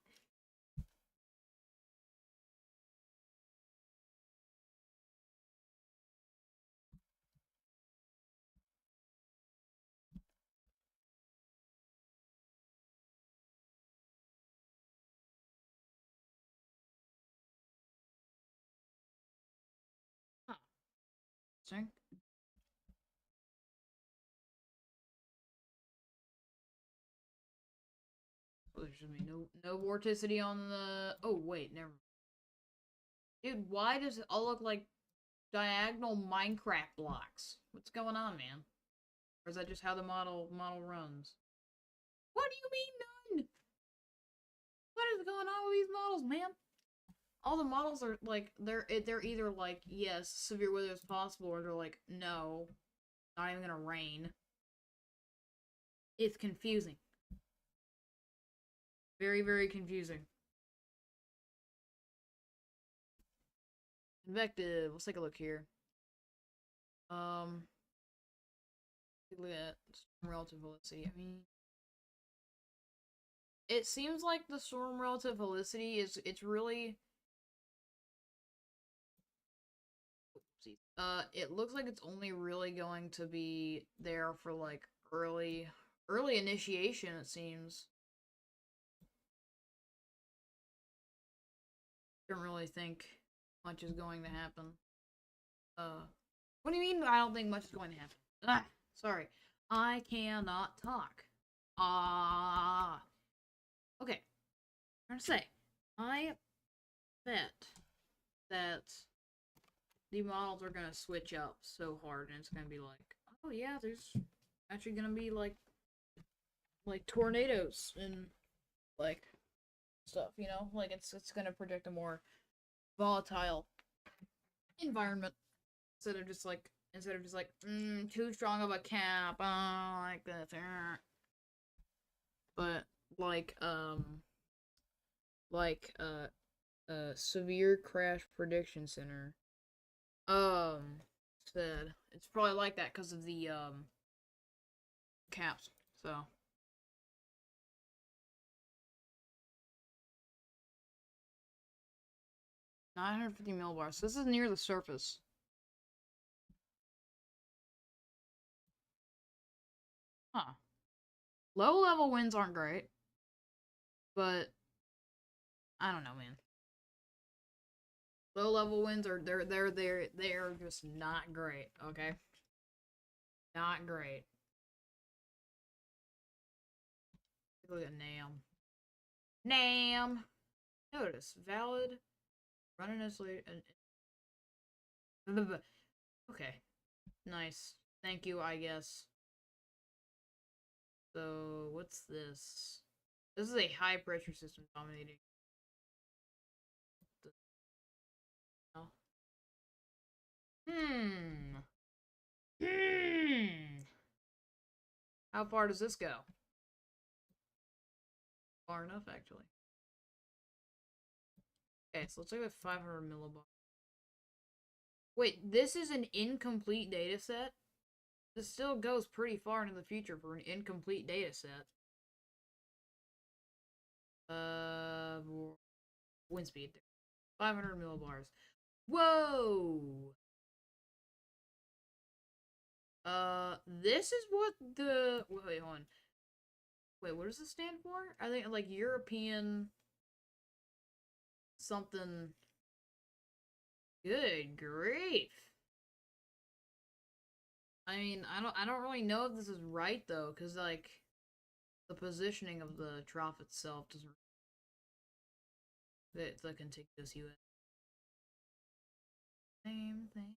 Huh. Sorry. Well, there should be no vorticity on the. Oh wait, never. Dude, why does it all look like diagonal Minecraft blocks? What's going on, man? Or is that just how the model runs? What do you mean none? What is going on with these models, man? All the models are like they're either like yes, severe weather is possible, or they're like no, not even gonna rain. It's confusing. Very, very confusing. Invective. Let's take a look here. Take a look at relative velocity. I mean, it seems like the storm relative velocity is it's really. It looks like it's only really going to be there for like early initiation. It seems. Don't really think much is going to happen. What do you mean? I don't think much is going to happen. Ah, sorry, I cannot talk. Ah. Okay, I'm trying to say, I bet that the models are gonna switch up so hard, and it's gonna be like, oh yeah, there's actually gonna be like tornadoes and like stuff, like it's gonna predict a more volatile environment instead of just like too strong of a cap, like this. but like severe crash prediction center said it's probably like that because of the caps. So 950 millibars. So this is near the surface. Huh. Low level winds aren't great, but I don't know, man. Low level winds are they're just not great. Okay, not great. Look at Nam. Nam. Notice valid. Running as late. Okay. Nice. Thank you, I guess. So, what's this? This is a high pressure system dominating. Oh. Hmm. Hmm. How far does this go? Far enough, actually. Okay, so let's look at 500 millibar. Wait, this is an incomplete data set? This still goes pretty far into the future for an incomplete data set. Wind speed. 500 millibars. Whoa! This is what the... Wait, hold on. Wait, what does this stand for? I think, like, European... something... Good grief. I mean, I don't really know if this is right, though, because, like, the positioning of the trough itself doesn't... It's the contiguous US. Same thing.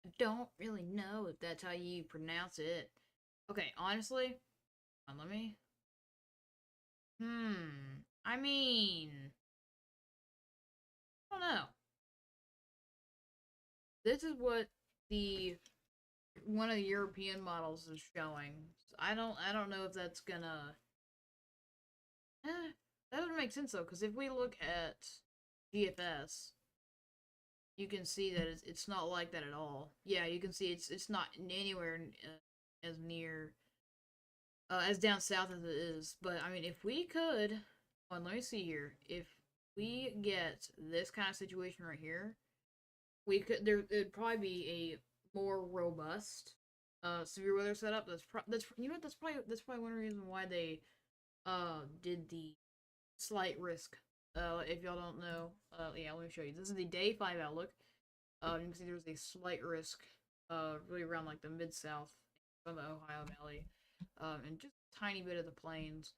I don't really know if that's how you pronounce it. Okay, honestly, let me... I mean... I don't know. This is what the one of the European models is showing. So I don't know if that's gonna that doesn't make sense though, because if we look at GFS, you can see that it's not like that at all. Yeah, you can see it's not anywhere as near as down south as it is. But I mean, if we could, let me see here. If we get this kind of situation right here, we could it'd probably be a more robust severe weather setup. That's you know what that's probably one reason why they did the slight risk. If y'all don't know, yeah, let me show you. This is the day 5 outlook. You can see there's a slight risk, really around like the mid south from the Ohio Valley, and just a tiny bit of the plains.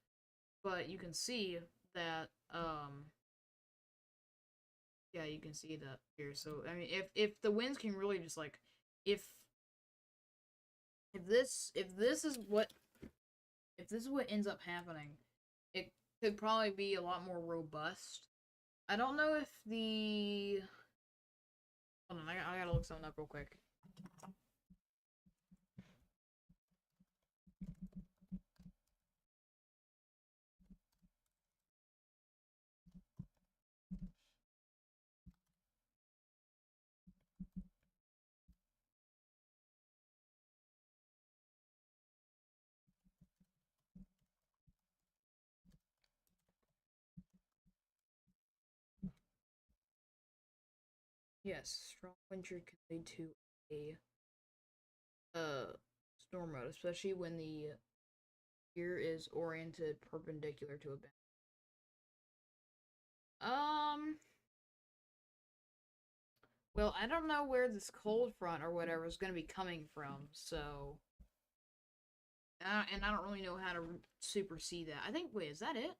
But you can see that, yeah, you can see that here. So I mean, if the winds can really just like, if if this is what ends up happening, it could probably be a lot more robust. I don't know if the hold on, I gotta look something up real quick. Yes, strong wind shear can lead to a storm mode, especially when the gear is oriented perpendicular to a bend. Well, I don't know where this cold front or whatever is going to be coming from, so and I don't really know how to supersede that. I think wait, is that it? Is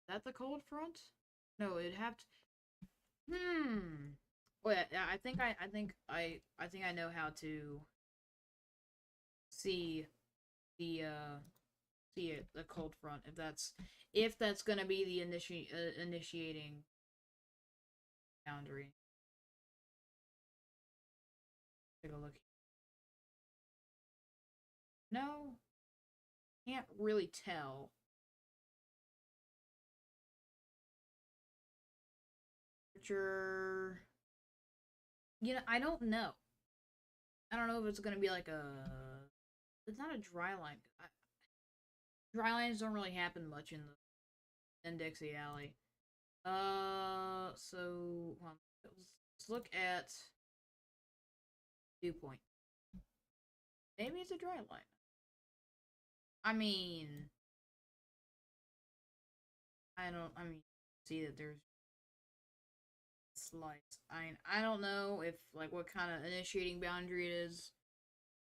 that the cold front? No, it'd have to. Wait, I think I know how to see the the cold front if that's gonna be the initiating boundary. Take a look. No. can't really tell. Temperature. You know, I don't know. I don't know if it's gonna be like a. It's not a dry line. Dry lines don't really happen much in the Dixie Alley. So let's look at dew point. Maybe it's a dry line. I mean, I mean, see that there's slides. I don't know if like what kind of initiating boundary it is.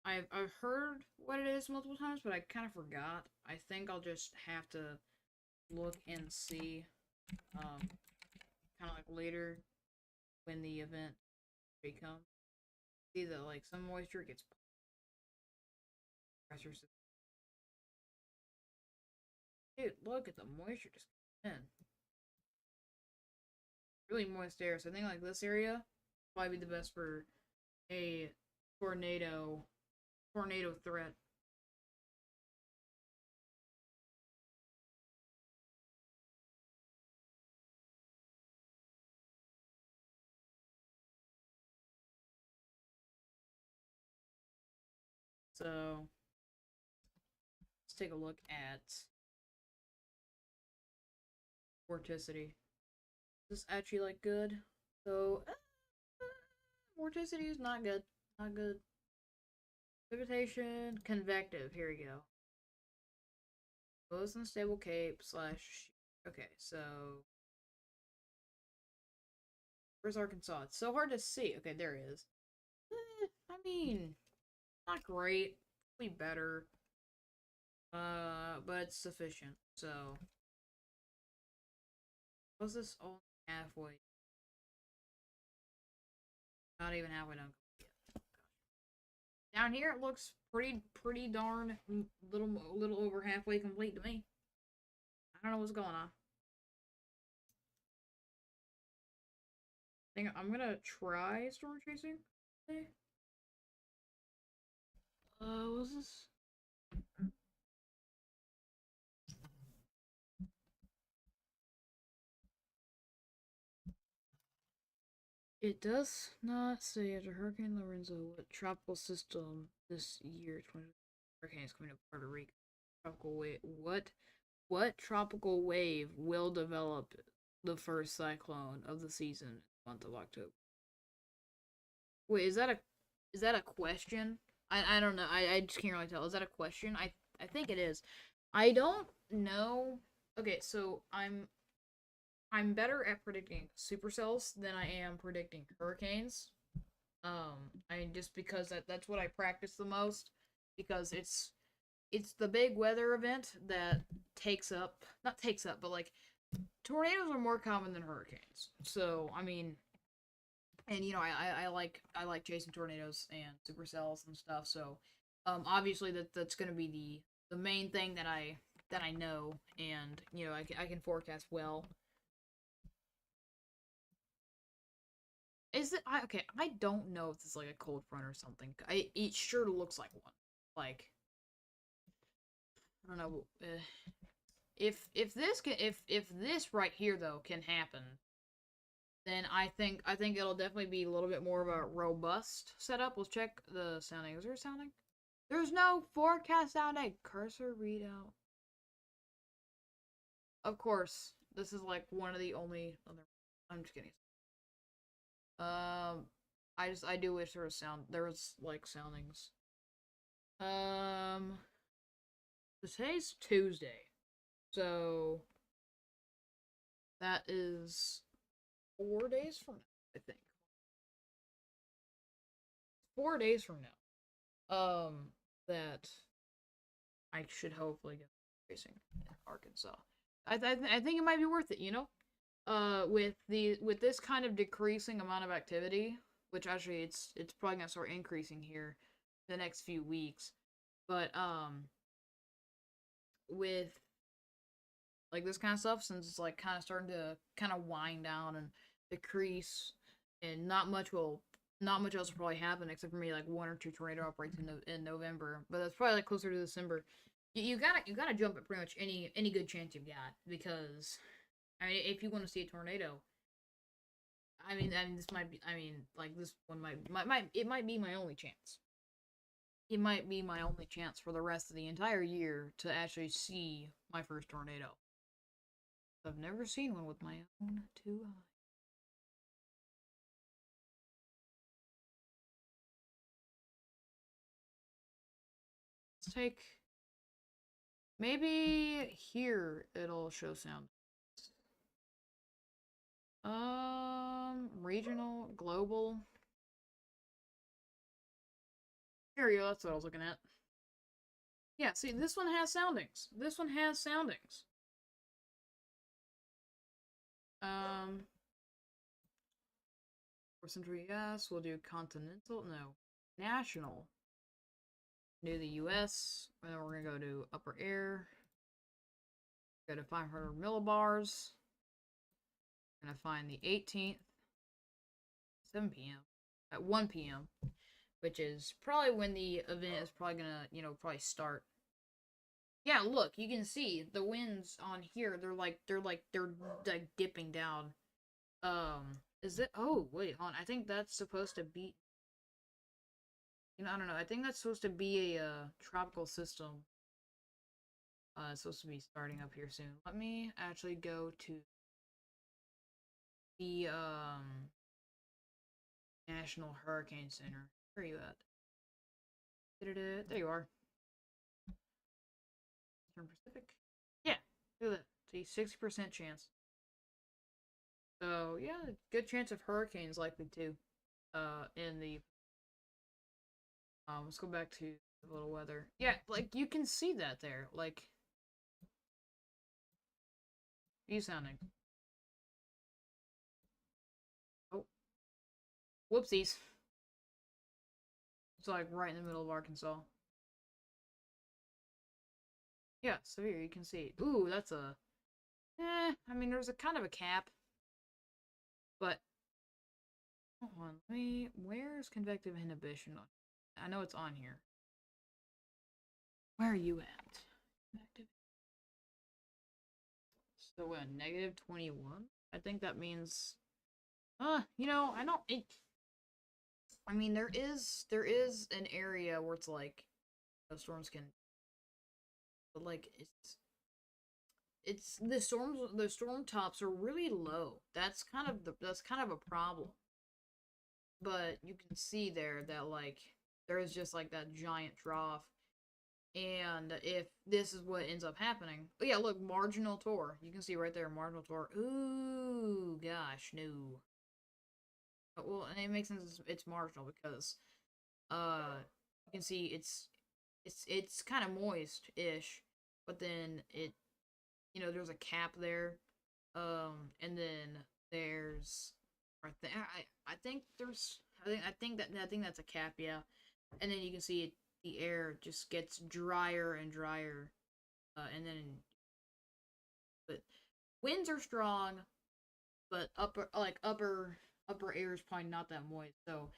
I've heard what it is multiple times, but I kind of forgot. I think I'll just have to look and see, kind of like later when the event becomes. See that like some moisture gets pressure. Dude, look at the moisture just in. Really moist air. So I think like this area probably be the best for a tornado threat. So let's take a look at vorticity. Is this actually like good? So vorticity is not good. Not good. Precipitation, convective. Here we go. Most unstable cape slash. Okay, so where's Arkansas? It's so hard to see. Okay, there it is. I mean, not great. Be better. But it's sufficient. So, was this only halfway? Not even halfway done. Down here, it looks pretty darn little over halfway complete to me. I don't know what's going on. I think I'm gonna try storm chasing today. What's this? It does not say after Hurricane Lorenzo what tropical system this year 20 hurricanes coming to Puerto Rico. Tropical wave. What tropical wave will develop the first cyclone of the season in the month of October? Wait, is that a question? I don't know. I just can't really tell. Is that a question? I think it is. I don't know. Okay, so I'm better at predicting supercells than I am predicting hurricanes. I mean, just because that's what I practice the most, because it's the big weather event that not takes up, but like tornadoes are more common than hurricanes. So I mean, and you know, I like chasing tornadoes and supercells and stuff. So, obviously that's gonna be the main thing that I know, and you know, I can forecast well. Is it? Okay, I don't know if it's like a cold front or something. It sure looks like one. Like I don't know. If this right here though can happen, then I think it'll definitely be a little bit more of a robust setup. Let's check the sounding. Is there sounding? There's no forecast sounding. Cursor readout. Of course, this is like one of the only other. I'm just kidding. I do wish there was like soundings. Um, today's Tuesday, so that is 4 days from now. I think 4 days from now. That I should hopefully get racing in Arkansas. I think it might be worth it. You know, with this kind of decreasing amount of activity, which actually it's probably gonna start increasing here the next few weeks. But with like this kind of stuff, since it's like kind of starting to kind of wind down and decrease, and not much else will probably happen except for maybe like one or two tornado outbreaks in November, but that's probably like closer to December. you gotta jump at pretty much any good chance you've got, because I mean, if you want to see a tornado, I mean this might be, I mean, like, this one might it might be my only chance. It might be my only chance for the rest of the entire year to actually see my first tornado. I've never seen one with my own two eyes. Let's take, maybe here it'll show sound. Regional, global. Here we go, that's what I was looking at. Yeah, see, this one has soundings. This one has soundings. For Central US, we'll do continental, no, national. Do the US, and then we're gonna go to upper air. Go to 500 millibars. Gonna find the 18th, 7 p.m. at 1 p.m., which is probably when the event is probably gonna, probably start. Yeah, look, you can see the winds on here. They're dipping down. Is it? Oh, wait, hold on. I think that's supposed to be. I don't know. I think that's supposed to be a tropical system. It's supposed to be starting up here soon. Let me actually go to the National Hurricane Center. Where are you at? There you are. Eastern Pacific. Yeah, look at that. See, 60% chance. So yeah, good chance of hurricanes likely too. In the let's go back to the little weather. Yeah, like you can see that there. Like, view sounding. Oh, whoopsies. It's like right in the middle of Arkansas. Yeah, severe. You can see. Ooh, that's a. I mean, there's a kind of a cap, but hold on. Let me. Where's convective inhibition? I know it's on here. Where are you at? Convective. So what? Negative 21. I think that means. I don't. I mean, there is an area where it's like, storms can, but like it's the storm tops are really low. That's kind of a problem. But you can see there that like there is just like that giant trough, and if this is what ends up happening, oh yeah, look, marginal tour. You can see right there, marginal tour. Ooh, gosh, no. Well, and it makes sense. It's marginal because you can see it's kind of moist-ish, but then there's a cap there, and then there's right there. I think there's I think that's a cap, yeah, and then you can see the air just gets drier and drier, and then but winds are strong, but upper air is probably not that moist, so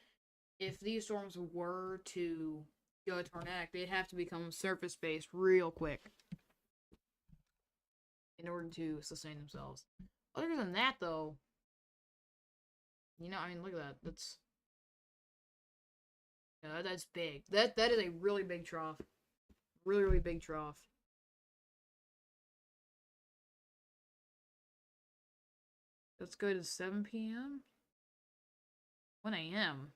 if these storms were to go tornadic, they'd have to become surface based real quick in order to sustain themselves. Other than that, though, I mean, look at that. That's big. That is a really big trough. Really, really big trough. Let's go to 7 p.m. 1 a.m.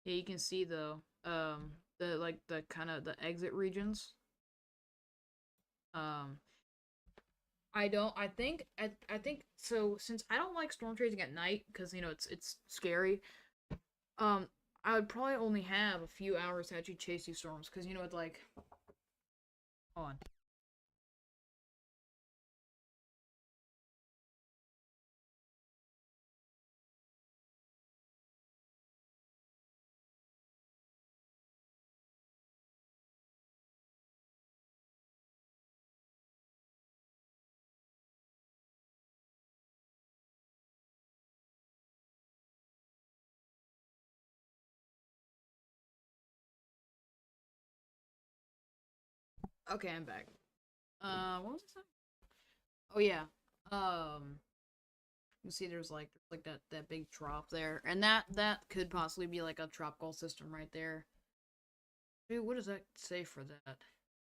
Yeah, you can see the kind of the exit regions. Um, I think so, since I don't like storm chasing at night because it's scary. Um, I would probably only have a few hours to actually chase these storms because it's like, hold on. Okay, I'm back. What was this? Oh yeah. You see, there's like that big drop there, and that could possibly be like a tropical system right there. Dude, what does that say for that?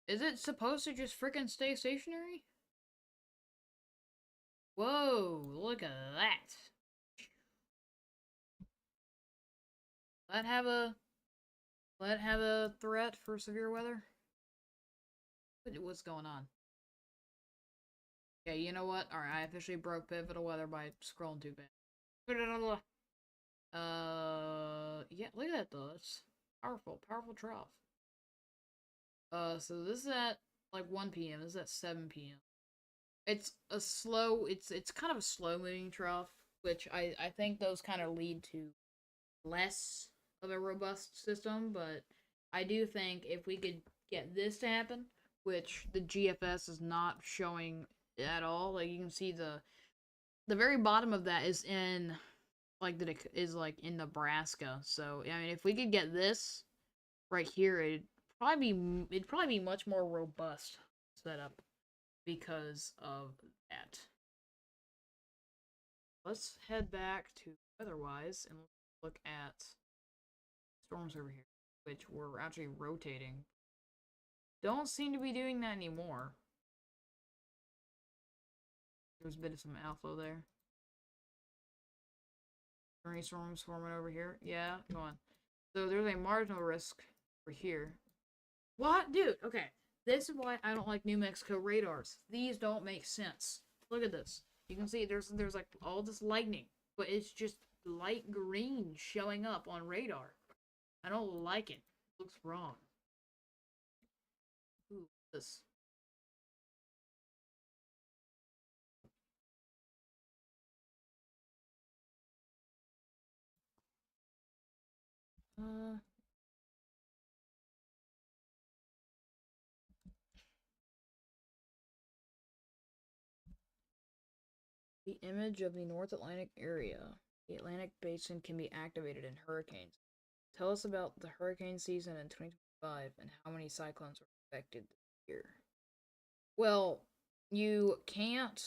Is it supposed to just freaking stay stationary? Whoa, look at that. Let have a let have a threat for severe weather. What's going on? Okay, you know what? All right, I officially broke pivotal weather by scrolling too bad. Yeah, look at that though. It's powerful, powerful trough. So this is at like 1 p.m. This is at 7 p.m. It's a slow. It's kind of a slow moving trough, which I think those kind of lead to less of a robust system. But I do think if we could get this to happen, which the GFS is not showing at all, like you can see the very bottom of that is in like that it is like in Nebraska. So I mean, if we could get this right here, it'd probably be much more robust setup because of that. Let's head back to weatherwise and look at storms over here, which we're actually rotating. Don't seem to be doing that anymore. There's a bit of some outflow there. Any storms forming over here? Yeah, go on. So there's a marginal risk over here. What? Dude, okay. This is why I don't like New Mexico radars. These don't make sense. Look at this. You can see there's like all this lightning, but it's just light green showing up on radar. I don't like it. It looks wrong. Ooh, this. Uh, the image of the North Atlantic area. The Atlantic Basin can be activated in hurricanes. Tell us about the hurricane season in 2025 and how many cyclones were affected this year. Well, you can't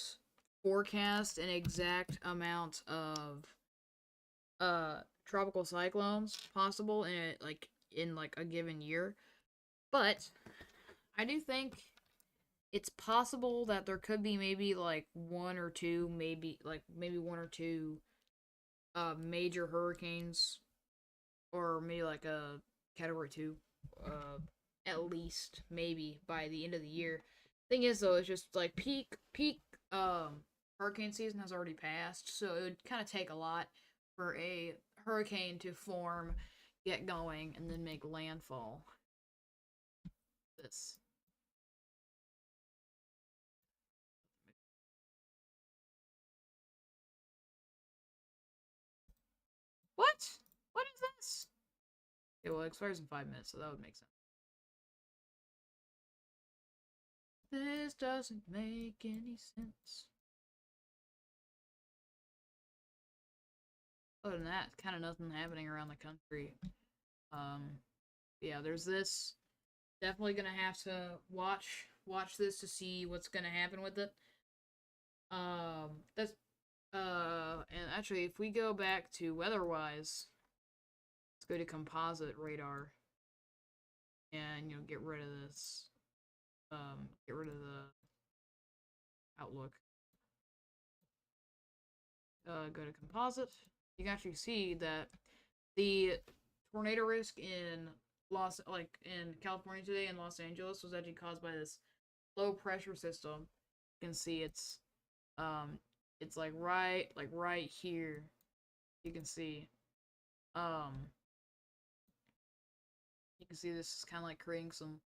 forecast an exact amount of tropical cyclones possible in like a given year, but I do think it's possible that there could be maybe like one or two, maybe one or two major hurricanes, or maybe like a category 2 uh at least maybe by the end of the year. Thing is though, it's just like peak hurricane season has already passed, so it would kind of take a lot for a hurricane to form, get going, and then make landfall. This. What? What is this? Okay, well, it expires in 5 minutes, so that would make sense. This doesn't make any sense. Other than that, kind of nothing happening around the country. Um, yeah, there's this. Definitely gonna have to watch this to see what's gonna happen with it. That's and actually, if we go back to weatherwise, let's go to composite radar, and get rid of this. Get rid of the outlook. Go to composite. You can actually see that the tornado risk in in California today and Los Angeles was actually caused by this low pressure system. You can see um it's like right here. You can see um you can see this is kind of like creating some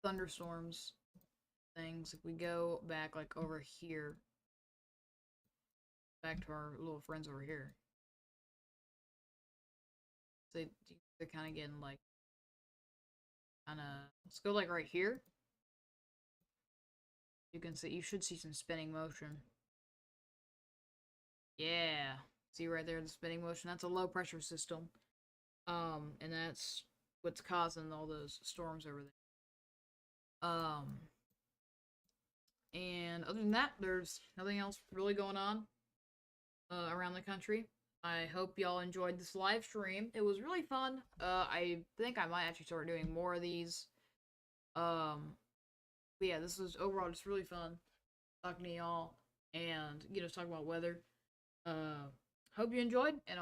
thunderstorms things. If we go back like over here, back to our little friends over here, they they're kind of getting like kind of. Let's go like right here. You should see some spinning motion. Yeah. See right there the spinning motion? That's a low pressure system. And that's what's causing all those storms over there. Um, and other than that, there's nothing else really going on around the country. I hope y'all enjoyed this live stream. It was really fun. I think I might actually start doing more of these. But yeah, this was overall just really fun talking to y'all and talking about weather. Hope you enjoyed, and I'll